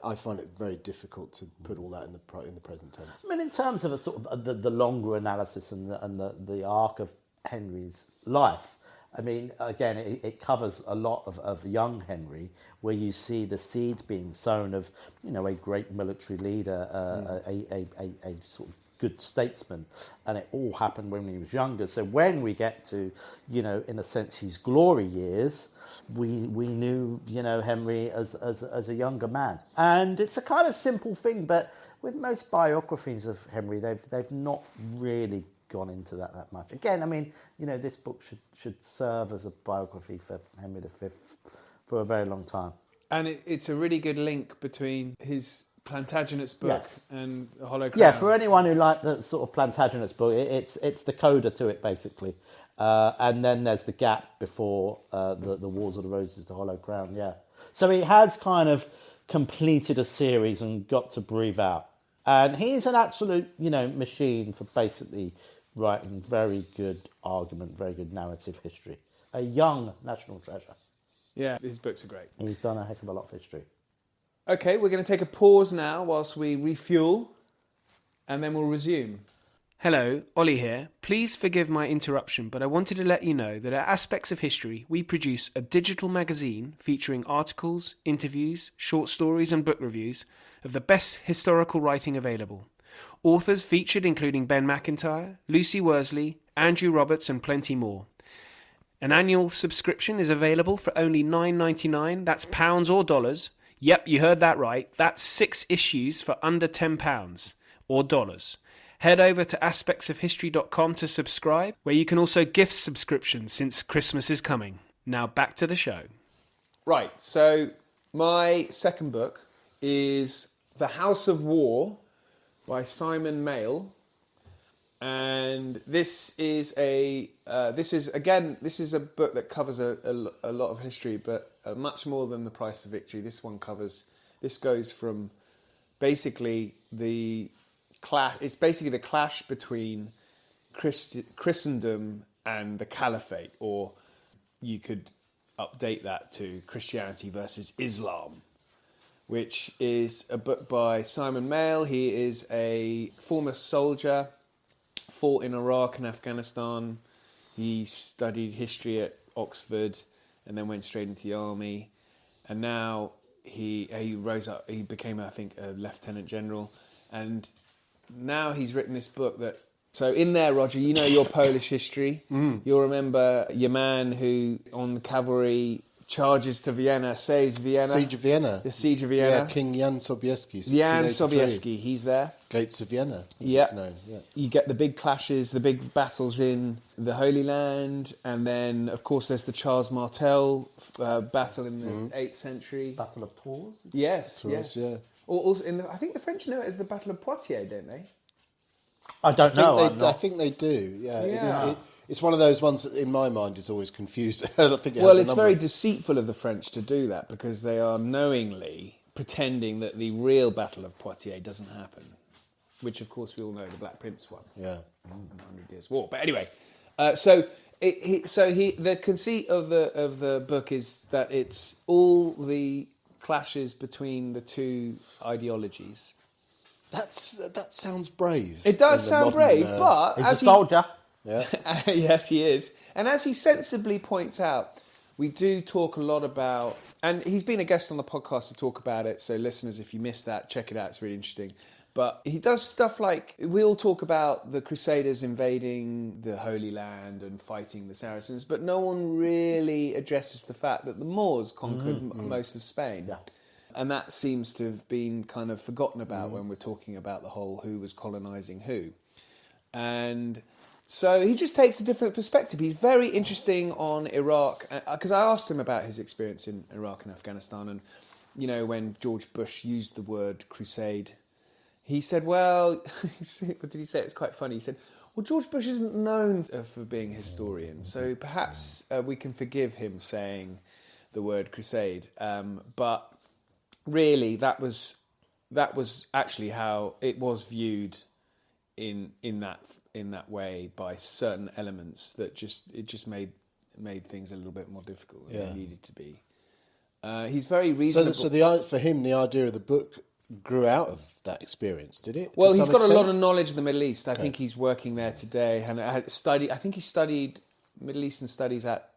I find it very difficult to put all that in the present tense. I mean, in terms of a sort of the longer analysis and the arc of Henry's life. I mean, again, it covers a lot of young Henry, where you see the seeds being sown of, a great military leader, a sort of good statesman, and it all happened when he was younger. So when we get to, in a sense, his glory years, we knew, Henry as a younger man. And it's a kind of simple thing, but with most biographies of Henry, they've not really gone into that much. Again, I mean, this book should serve as a biography for Henry V for a very long time. And it's a really good link between his Plantagenet's book and the Hollow Crown. Yeah, for anyone who liked the sort of Plantagenet's book, it's the coda to it, basically. And then there's the gap before the Wars of the Roses, the Hollow Crown, So he has kind of completed a series and got to breathe out. And he's an absolute, machine for basically writing very good argument, very good narrative history. A young national treasure. Yeah, his books are great. He's done a heck of a lot of history. Okay, we're going to take a pause now whilst we refuel, and then we'll resume. Hello, Ollie here. Please forgive my interruption, but I wanted to let you know that at Aspects of History, we produce a digital magazine featuring articles, interviews, short stories and book reviews of the best historical writing available. Authors featured including Ben Macintyre, Lucy Worsley, Andrew Roberts and plenty more. An annual subscription is available for only $9.99, that's pounds or dollars. Yep, you heard that right. That's 6 issues for under £10 or dollars. Head over to aspectsofhistory.com to subscribe, where you can also gift subscriptions since Christmas is coming. Now back to the show. Right, so my second book is The House of War by Simon Mayle. And this is a book that covers a lot of history, but much more than The Price of Victory. This goes from basically the clash. It's basically the clash between Christendom and the Caliphate, or you could update that to Christianity versus Islam, which is a book by Simon Mayle. He is a former soldier. Fought in Iraq and Afghanistan. He studied history at Oxford and then went straight into the army. And now he rose up. He became, I think, a lieutenant general. And now he's written this book that... So in there, Roger, you know your Polish history. You'll remember your man who, on the cavalry, charges to Vienna, saves Vienna. Siege of Vienna. The Siege of Vienna. Yeah, King Jan Sobieski. Jan Sobieski, he's there. Gates of Vienna, as it's known. Yeah. You get the big clashes, the big battles in the Holy Land, and then, of course, there's the Charles Martel battle in the 8th century. Battle of Tours? Yes, Tours, yes. yeah. Or I think the French know it as the Battle of Poitiers, don't they? I don't know. I think they do, yeah. It's one of those ones that, in my mind, is always confused. I think it's very deceitful of the French to do that, because they are knowingly pretending that the real Battle of Poitiers doesn't happen, which, of course, we all know the Black Prince won. Yeah. In the 100 Years' War. But anyway, the conceit of the book is that it's all the clashes between the two ideologies. That sounds brave. It does sound brave, but he's a soldier. Yeah. Yes, he is. And as he sensibly points out, we do talk a lot about, and he's been a guest on the podcast to talk about it, so listeners, if you missed that, check it out, it's really interesting. But he does stuff like, we all talk about the Crusaders invading the Holy Land and fighting the Saracens, but no one really addresses the fact that the Moors conquered most of Spain. Yeah. And that seems to have been kind of forgotten about when we're talking about the whole who was colonising who. And so he just takes a different perspective. He's very interesting on Iraq, because I asked him about his experience in Iraq and Afghanistan, and, you know, when George Bush used the word crusade, he said, well, what did he say? It was quite funny. He said, well, George Bush isn't known for being a historian, so perhaps we can forgive him saying the word crusade. But really, that was actually how it was viewed in that way by certain elements that just made things a little bit more difficult than they needed to be. He's very reasonable. So for him, the idea of the book grew out of that experience, did it? Well, he's got a lot of knowledge of the Middle East. I think he's working there today, and I think he studied Middle Eastern studies at...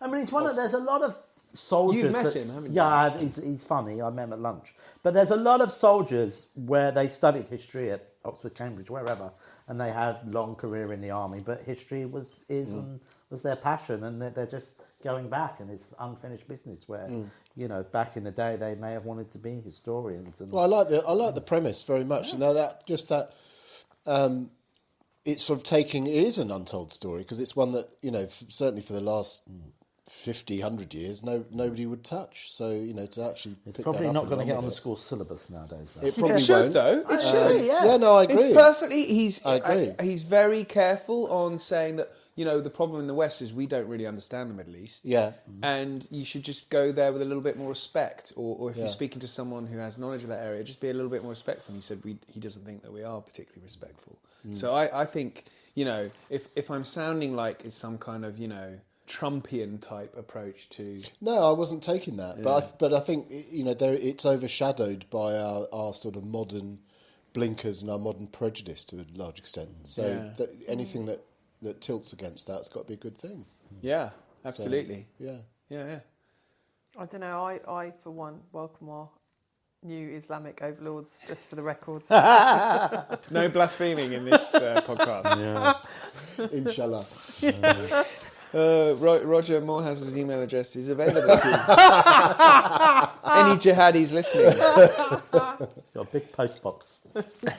I mean, there's a lot of soldiers... You've met him, haven't you? Yeah, he's funny. I met him at lunch. But there's a lot of soldiers where they studied history at Oxford, Cambridge, wherever, and they had long career in the army, but history was their passion, and they're just going back, and it's unfinished business where, you know, back in the day they may have wanted to be historians. And... Well, I like the premise very much. You know, it's sort of it is an untold story, because it's one that, you know, certainly for the last 50, 100 years, nobody would touch. So, you know, to actually it's pick probably that up not going to get on it. the school syllabus nowadays. It probably should, won't. though. It should, yeah. Yeah, no, I agree. It's perfectly... I agree. He's very careful on saying that, you know, the problem in the West is we don't really understand the Middle East. Yeah. And you should just go there with a little bit more respect. Or if you're speaking to someone who has knowledge of that area, just be a little bit more respectful. And he said he doesn't think that we are particularly respectful. So I think, you know, if I'm sounding like it's some kind of, you know, Trumpian type approach to... No, I wasn't taking that. Yeah. But I think, you know, it's overshadowed by our sort of modern blinkers and our modern prejudice to a large extent. So anything that tilts against that's got to be a good thing. Yeah, absolutely. So, yeah. I don't know. I for one welcome our new Islamic overlords, just for the records. No blaspheming in this podcast. Inshallah. Roger Moorhouse's email address is available to any jihadis listening. Got a big post box.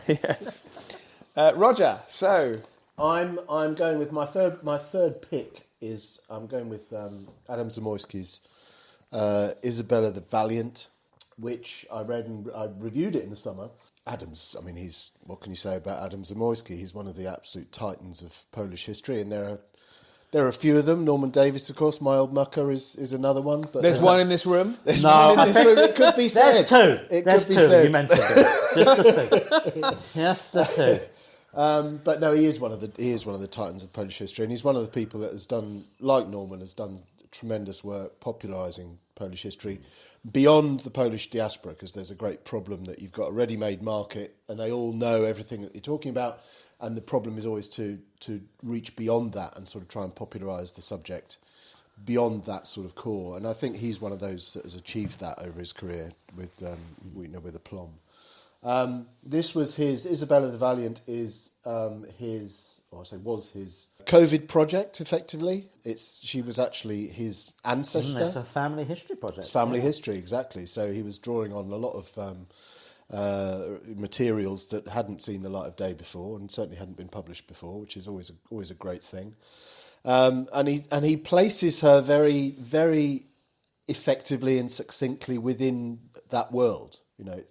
Yes. Roger, so... I'm going with my third pick is I'm going with Adam Zamoyski's Isabella the Valiant, which I read and I reviewed it in the summer. What can you say about Adam Zamoyski? He's one of the absolute titans of Polish history, and there are a few of them. Norman Davies, of course, My Old Mucker is another one. But there's one in this room? There's one in this room. It could be said. There's two. There's two. Said. You mentioned it. Just the two. Just the two. But no, he is one of the titans of Polish history, and he's one of the people that has done, like Norman, has done tremendous work popularising Polish history beyond the Polish diaspora, because there's a great problem that you've got a ready-made market, and they all know everything that you're talking about, and the problem is always to reach beyond that and sort of try and popularise the subject beyond that sort of core. And I think he's one of those that has achieved that over his career with aplomb. This was his Isabella the Valiant was his COVID project. Effectively, she was actually his ancestor. It's a family history project. It's family history, exactly. So he was drawing on a lot of materials that hadn't seen the light of day before, and certainly hadn't been published before, which is always a great thing. And he places her very, very effectively and succinctly within that world.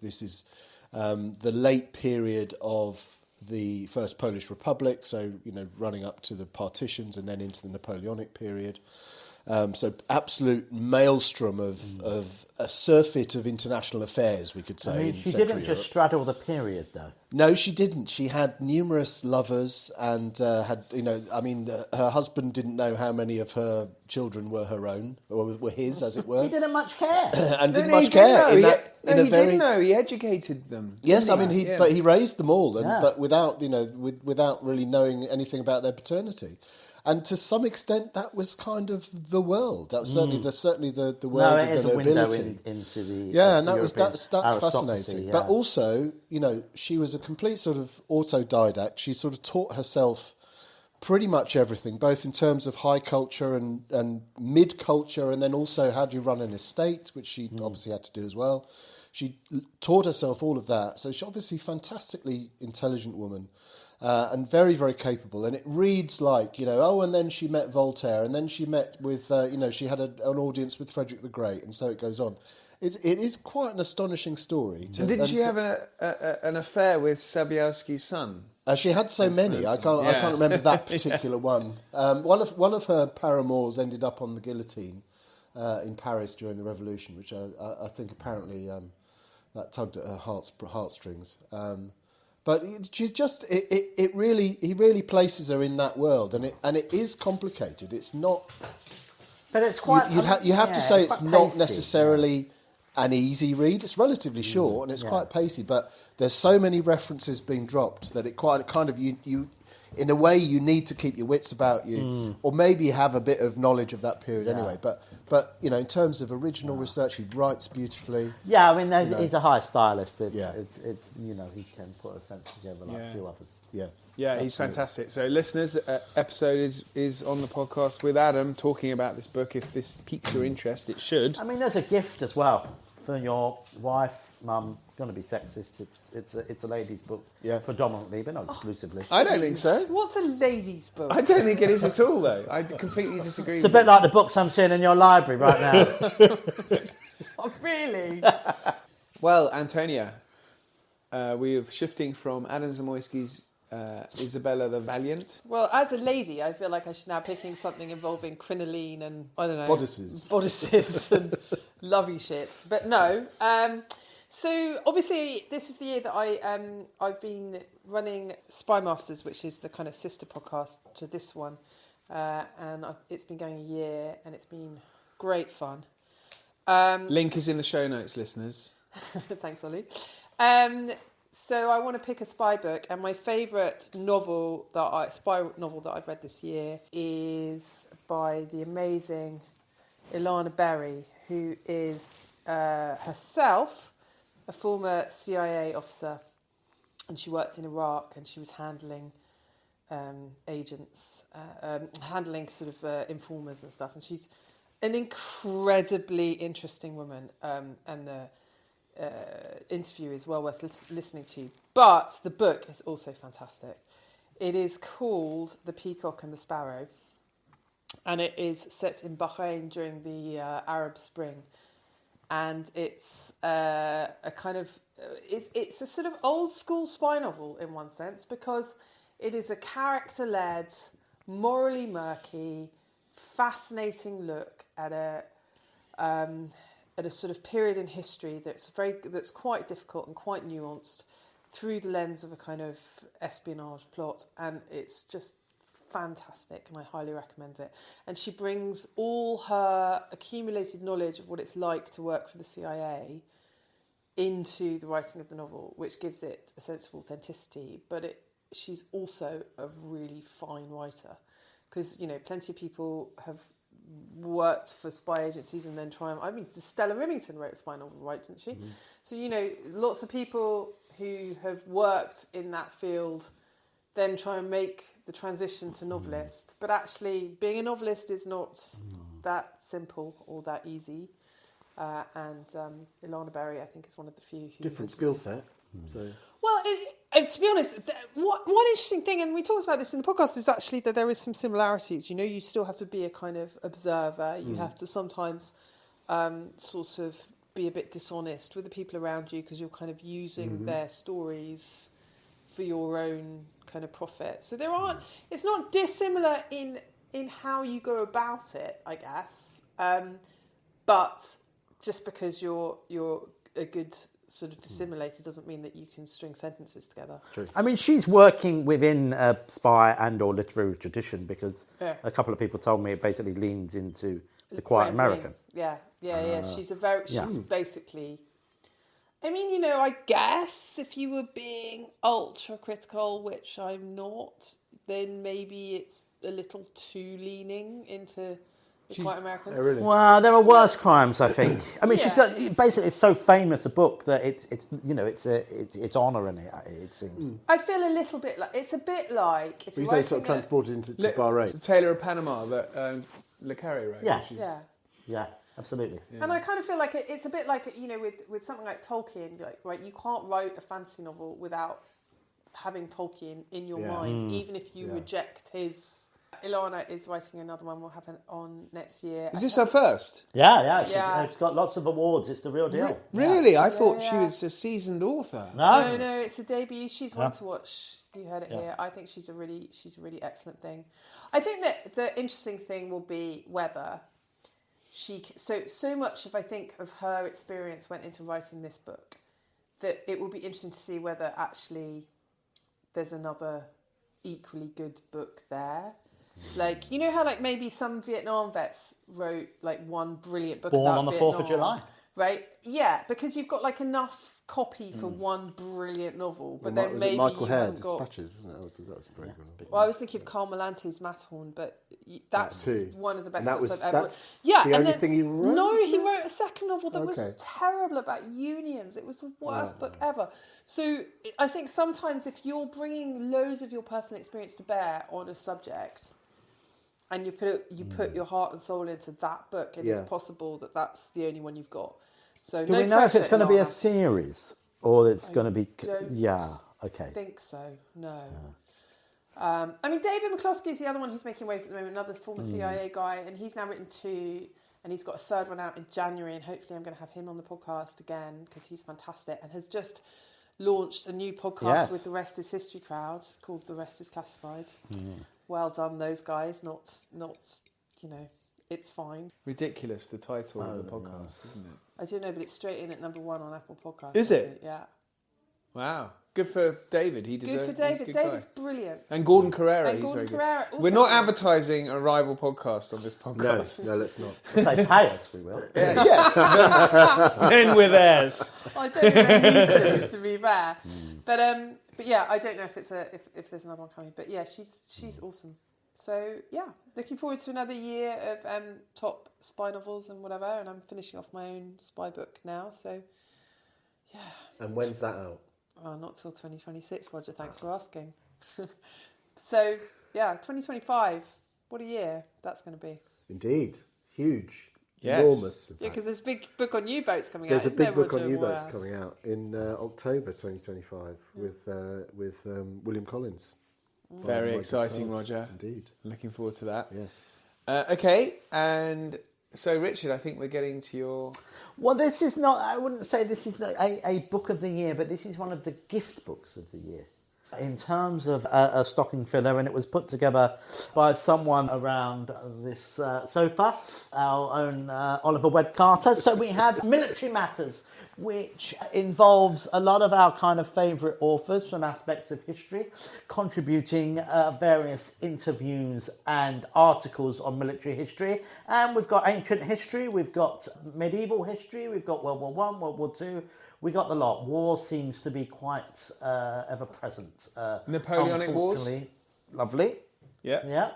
This is the late period of the First Polish Republic, so running up to the partitions and then into the Napoleonic period. So absolute maelstrom of a surfeit of international affairs, we could say. She didn't just straddle the period, though. No, she didn't. She had numerous lovers, and her husband didn't know how many of her children were her own, or were his, as it were. He didn't much care. And didn't much care. He didn't know. He educated them. Yes, but he raised them all, but without really knowing anything about their paternity. And to some extent, that was kind of the world. That was certainly the world of the nobility. Into the and that's fascinating. Yeah. But also, she was a complete sort of autodidact. She sort of taught herself pretty much everything, both in terms of high culture and mid culture, and then also how do you run an estate, which she obviously had to do as well. She taught herself all of that. So she's obviously a fantastically intelligent woman. And very, very capable. And it reads like, and then she met Voltaire, and then she met with, she had an audience with Frederick the Great, and so it goes on. It is quite an astonishing story. Didn't she have an affair with Sobieski's son? She had so many. I can't remember that particular one. One of her paramours ended up on the guillotine in Paris during the Revolution, which I think apparently that tugged at her heartstrings. But he really places her in that world, and it is complicated. It's not. But it's quite. You have to say it's not necessarily an easy read. It's relatively short and it's quite pacey, but there's so many references being dropped that it quite kind of you in a way you need to keep your wits about you, or maybe have a bit of knowledge of that period anyway. But in terms of original research, he writes beautifully. Yeah, I mean, he's a high stylist. It's he can put a sense together like a few others. Yeah, he's fantastic. So, listeners, episode is on the podcast with Adam talking about this book. If this piques your interest, it should. I mean, there's a gift as well for your wife, mum. Going to be sexist. It's a ladies' book, predominantly, but not exclusively. I don't think so. What's a ladies' book? I don't think it is at all, though. I completely disagree. It's a bit like the books I'm seeing in your library right now. Oh, really? Well, Antonia, we're shifting from Adam Zamoyski's Isabella the Valiant. Well, as a lady, I feel like I should now picking something involving crinoline and, I don't know... Bodices and lovey shit. But no. So, obviously, this is the year that I've been running Spy Masters, which is the kind of sister podcast to this one. And it's been going a year, and it's been great fun. Link is in the show notes, listeners. Thanks, Ollie. So I want to pick a spy book, and my favourite spy novel that I've read this year is by the amazing Ilana Berry, who is herself a former CIA officer, and she worked in Iraq, and she was handling agents, handling sort of informers and stuff, and she's an incredibly interesting woman, and interview is well worth listening to. But the book is also fantastic. It is called The Peacock and the Sparrow, and it is set in Bahrain during the Arab Spring. And it's a kind of it's a sort of old school spy novel in one sense, because it is a character-led, morally murky, fascinating look at a sort of period in history that's quite difficult and quite nuanced through the lens of a kind of espionage plot, and it's just fantastic, and I highly recommend it. And she brings all her accumulated knowledge of what it's like to work for the CIA into the writing of the novel, which gives it a sense of authenticity. But she's also a really fine writer, because, you know, plenty of people have worked for spy agencies and then Stella Remington wrote a spy novel, right, didn't she? Mm-hmm. So, you know, lots of people who have worked in that field then try and make the transition to novelist. But actually, being a novelist is not that simple or that easy. And Ilana Berry, I think, is one of the few who... Different skill set. So. Well, to be honest, one interesting thing, and we talked about this in the podcast, is actually that there is some similarities. You know, you still have to be a kind of observer. You have to sometimes sort of be a bit dishonest with the people around you, because you're kind of using their stories for your own kind of profit. So it's not dissimilar in how you go about it, I guess. But just because you're a good sort of dissimulator doesn't mean that you can string sentences together. True. I mean, she's working within a spy and or literary tradition, because a couple of people told me it basically leans into the Quiet American. Yeah. She's basically... I mean, you know, I guess if you were being ultra critical, which I'm not, then maybe it's a little too leaning into the Quiet American. Oh, really? Well, there are worse crimes, I think. I mean, she's basically, it's so famous a book that it's you know, it's honour in it. It seems. I feel a little bit like it's a bit like if you say sort of transported into Bahrain. The Tailor of Panama that Le Carré wrote. Yeah. Yeah. Absolutely. Yeah. And I kind of feel like it's a bit like, you know, with something like Tolkien, like, right, you can't write a fantasy novel without having Tolkien in your mind, even if you reject his... Ilana is writing another one, will happen on next year. Is this her first? Yeah. She's got lots of awards. It's the real deal. Really? I thought she was a seasoned author. No, it's a debut. She's one to watch. You heard it here. I think she's a really excellent thing. I think that the interesting thing will be whether she... So much of, I think, of her experience went into writing this book, that it will be interesting to see whether actually there's another equally good book there. Like, you know how, like, maybe some Vietnam vets wrote, like, one brilliant book Born about on the Vietnam, 4th of July. Right? Yeah, because you've got, like, enough copy for one brilliant novel, but then maybe Michael you Hare, haven't got... Dispatches, wasn't it? That was very good. Well, I was thinking of Carl Malante's Matterhorn, but that's one of the best books I've ever... That's the only thing he wrote? No, he wrote a second novel that was terrible about unions. It was the worst book ever. So I think sometimes if you're bringing loads of your personal experience to bear on a subject... and you put your heart and soul into that book, and it's possible that that's the only one you've got. So do we know if it's going to be a series or it's going to be? Okay. I think so. No. I mean, David McCloskey is the other one who's making waves at the moment. Another former CIA guy, and he's now written 2, and he's got a 3rd one out in January. And hopefully, I'm going to have him on the podcast again because he's fantastic and has just launched a new podcast with the Rest Is History crowd called The Rest Is Classified. Well done, those guys. Not, you know, it's fine. Ridiculous, the title of the podcast, isn't it? I don't know, but it's straight in at number 1 on Apple Podcasts. Is it? Yeah. Wow. Good for David. He deserves. Good for David. David's brilliant. And Gordon Carrera. And Gordon Carrera. We're not advertising a rival podcast on this podcast. No, let's not. If they pay us, we will. Yes. Then we're theirs. I don't think they need to be fair. But yeah, I don't know if it's if there's another one coming. But yeah, she's awesome. So yeah, looking forward to another year of top spy novels and whatever. And I'm finishing off my own spy book now. So yeah. And when's that out? Well, not till 2026, Roger. Thanks for asking. So yeah, 2025. What a year that's going to be. Indeed, huge. Yes. Enormous. Yeah, because there's a big book on U-boats coming There's out. a big book Roger on U-boats Moorhouse? coming out in October 2025 with William Collins. Very Mike exciting, himself. Roger. Indeed. Looking forward to that. Yes. Okay, and so Richard, I think we're getting to your... Well, this is not, I wouldn't say this is a book of the year, but this is one of the gift books of the year. In terms of a stocking filler, and it was put together by someone around this sofa, our own Oliver Webb Carter. So we have Military Matters, which involves a lot of our kind of favourite authors from aspects of history, contributing various interviews and articles on military history. And we've got ancient history, we've got medieval history, we've got World War One, World War Two. We got the lot. War seems to be quite ever present. Napoleonic Wars? Lovely. Yeah. Yeah.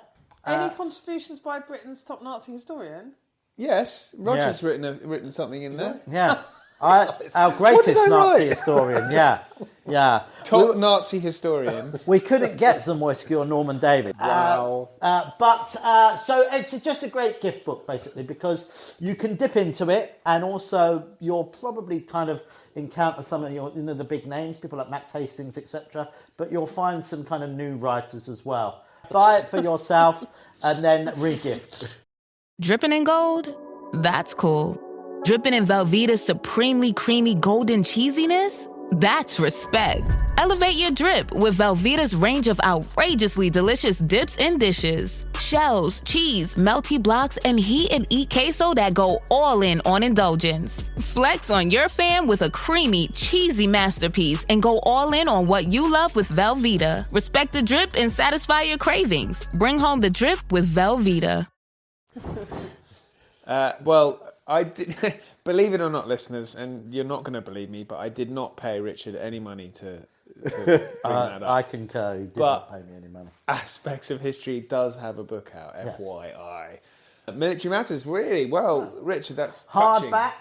Any contributions by Britain's top Nazi historian? Yes, Roger's Yes. written something in there. Yeah. Our greatest did I Nazi write? historian. Yeah. Yeah. Top Nazi historian. We couldn't get Zamoyski or Norman David. Wow. So it's just a great gift book, basically, because you can dip into it, and also you'll probably kind of encounter some of the big names, people like Max Hastings, etc. But you'll find some kind of new writers as well. Buy it for yourself and then re-gift. Dripping in gold? That's cool. Dripping in Velveeta's supremely creamy golden cheesiness? That's respect. Elevate your drip with Velveeta's range of outrageously delicious dips and dishes. Shells, cheese, melty blocks, and heat and eat queso that go all in on indulgence. Flex on your fam with a creamy, cheesy masterpiece and go all in on what you love with Velveeta. Respect the drip and satisfy your cravings. Bring home the drip with Velveeta. Well, I did... Believe it or not, listeners, and you're not going to believe me, but I did not pay Richard any money to bring that up. I concur. You did But- not pay me any money. Aspects of History does have a book out, FYI. Military Matters, really? Well, Richard, that's touching. Hardback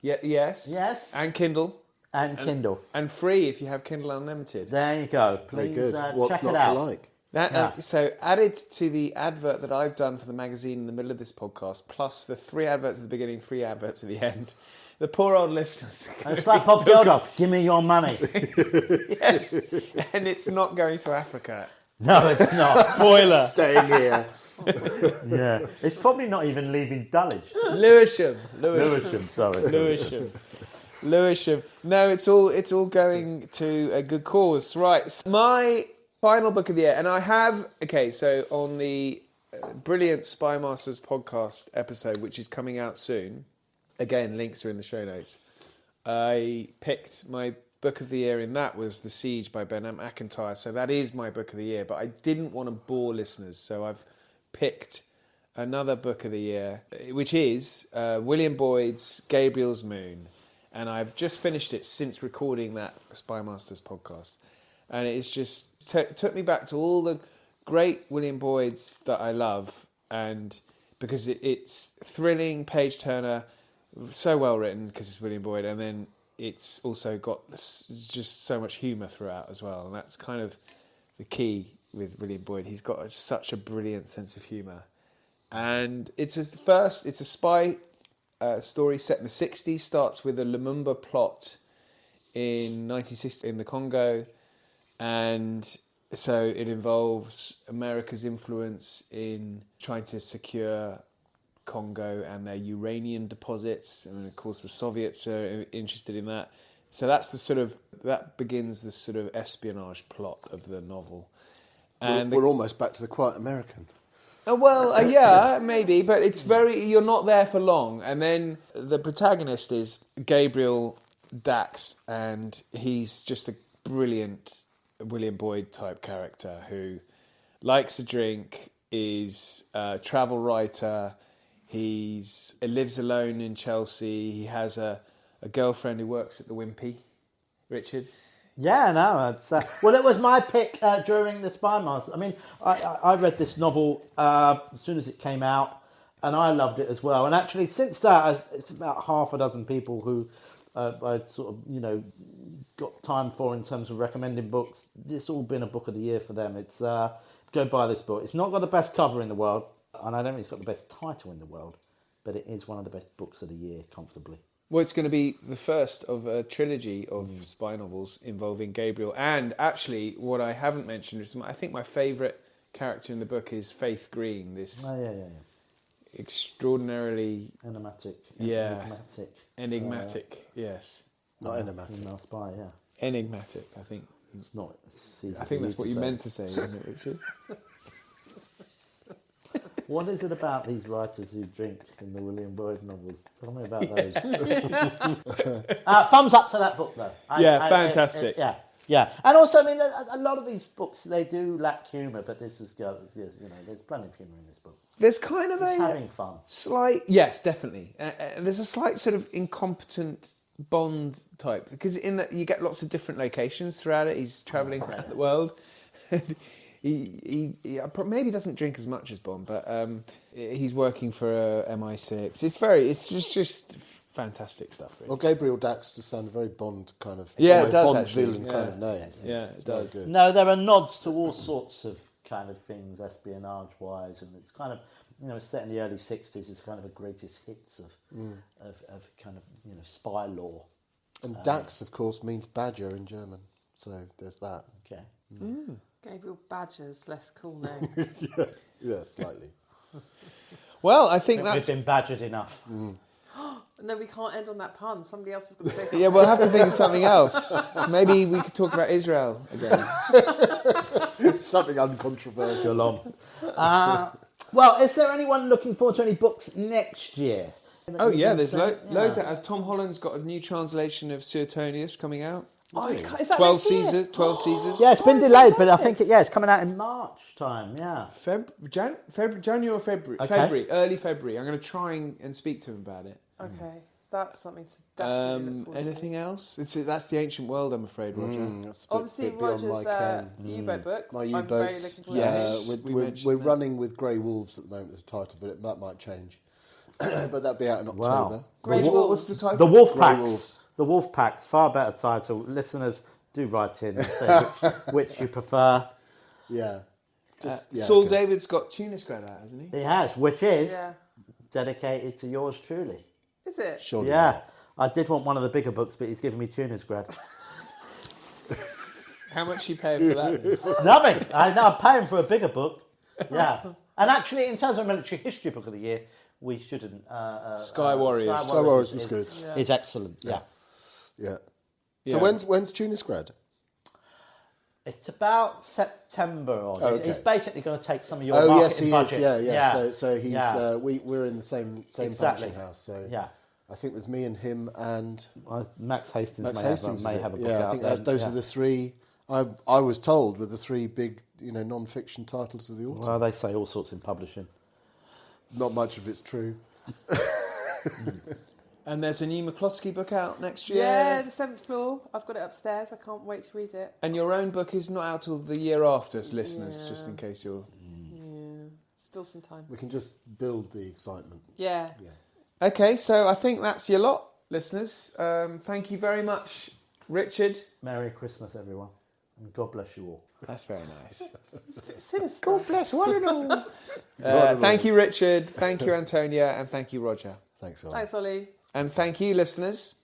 Yeah, yes. Yes. And Kindle. and Kindle. And free if you have Kindle Unlimited. There you go. Very Please good. What's check not it to out. like? So added to the advert that I've done for the magazine in the middle of this podcast, plus the 3 adverts at the beginning, 3 adverts at the end, the poor old listeners... It's like Pop Geldof. Give me your money. Yes, and it's not going to Africa. No, it's not. Spoiler. Staying here. Yeah. It's probably not even leaving Dulwich. Lewisham. Lewisham, sorry. Lewisham. No, it's all going to a good cause. Right. So my final book of the year, and I have... Okay, so on the brilliant Spy Masters podcast episode, which is coming out soon, again, links are in the show notes, I picked my book of the year, and that was The Siege by Ben McIntyre. So that is my book of the year, but I didn't want to bore listeners, so I've picked another book of the year, which is William Boyd's Gabriel's Moon. And I've just finished it since recording that Spy Masters podcast. And it's just took me back to all the great William Boyds that I love, and because it's thrilling, page-turner, so well written because it's William Boyd, and then it's also got just so much humour throughout as well, and that's kind of the key with William Boyd. He's got such a brilliant sense of humour, and it's a spy story set in the 60s. Starts with a Lumumba plot in 1960 in the Congo, and so it involves America's influence in trying to secure Congo and their uranium deposits, and of course the Soviets are interested in that. So that begins the sort of espionage plot of the novel. And We're almost back to the Quiet American. Yeah, maybe, but you're not there for long. And then the protagonist is Gabriel Dax, and he's just a brilliant William Boyd type character who likes a drink, is a travel writer, he lives alone in Chelsea, he has a girlfriend who works at the Wimpy. Richard? Yeah, no, it's well, it was my pick during the Spy Masters. I mean, I read this novel as soon as it came out, and I loved it as well. And actually, since that, it's about half a dozen people who I sort of, got time for in terms of recommending books. It's all been a book of the year for them. It's go buy this book. It's not got the best cover in the world, and I don't think it's got the best title in the world. but it is one of the best books of the year, comfortably. Well, it's going to be the first of a trilogy of spy novels involving Gabriel. And actually, what I haven't mentioned is I think my favourite character in the book is Faith Green, this extraordinarily... Enigmatic, yes. Not enigmatic. Female spy, Enigmatic, I think. It's not. I think that's what you meant to say, isn't it, Richard? What is it about these writers who drink in the William Boyd novels? Tell me about those. Thumbs up to that book, though. Fantastic. Yeah. And also, I mean, a lot of these books, they do lack humour, but this is, there's plenty of humour in this book. There's kind of having fun. Slight, yes, definitely. There's a slight sort of incompetent Bond type, because in that you get lots of different locations throughout it. He's travelling around the world. He maybe doesn't drink as much as Bond, but he's working for MI6. It's just fantastic stuff. Really. Well, Gabriel Dax just sounded very Bond kind of it does Bond actually. villain kind of name. Yeah, it does. Good. No, there are nods to all sorts of kind of things, espionage-wise, and it's kind of it's set in the early '60s. It's kind of a greatest hits of kind of spy lore. And Dax, of course, means badger in German. So there's that. Okay. Gabriel Badger's less cool name. yeah, slightly. Well, I think we've been badgered enough. No, we can't end on that pun. Somebody else is going to say something. Yeah, we'll have to think of something else. Maybe we could talk about Israel again. Something uncontroversial. Well, is there anyone looking forward to any books next year? Oh yeah, there's loads. Tom Holland's got a new translation of Suetonius coming out. Is that 12 Caesars. 12 Caesars. Yeah, it's been delayed, but I think it's coming out in March time. Yeah, January or February. Okay. Early February. I'm going to try and speak to him about it. Okay, that's something to definitely look forward anything else? That's the ancient world, I'm afraid, Roger. Obviously, Roger's U-boat book. My I'm very U-boats. looking forward to. We're running with Grey Wolves at the moment as a title, but that might change. But that'll be out in October. Wow. Grey Wolves. What's the title? The Wolf Grey Packs. Wolves. The Wolf Packs, far better title. Listeners, do write in and say which you prefer. Yeah. Saul David's got Tunis Grad out, hasn't he? He has, which is dedicated to yours truly. Is it? Surely. Yeah. I did want one of the bigger books, but he's given me Tunis Grad. How much are you paying for that then? Nothing. I'm paying for a bigger book. Yeah. And actually, in terms of military history book of the year, we shouldn't. Sky Warriors. Sky Warriors was good. It's excellent. Yeah. So when's Tunis Grad? It's about September or Okay. He's basically going to take some of your marketing budget. Is. So he's we're in the same publishing house. So I think there's me and him and Max Hastings may have a book out. I think those are the three. I was told were the three big non-fiction titles of the autumn. Well, they say all sorts in publishing. Not much of it's true. And there's a new McCloskey book out next year. Yeah, The Seventh Floor. I've got it upstairs. I can't wait to read it. And your own book is not out till the year after, listeners, just in case you're... Yeah, still some time. We can just build the excitement. Yeah. Okay, so I think that's your lot, listeners. Thank you very much, Richard. Merry Christmas, everyone. And God bless you all. That's very nice. It's a bit sinister. God bless one and all. Thank you, Richard. Thank you, Antonia. And thank you, Roger. Thanks, Ollie. Thanks, Ollie. And thank you, listeners.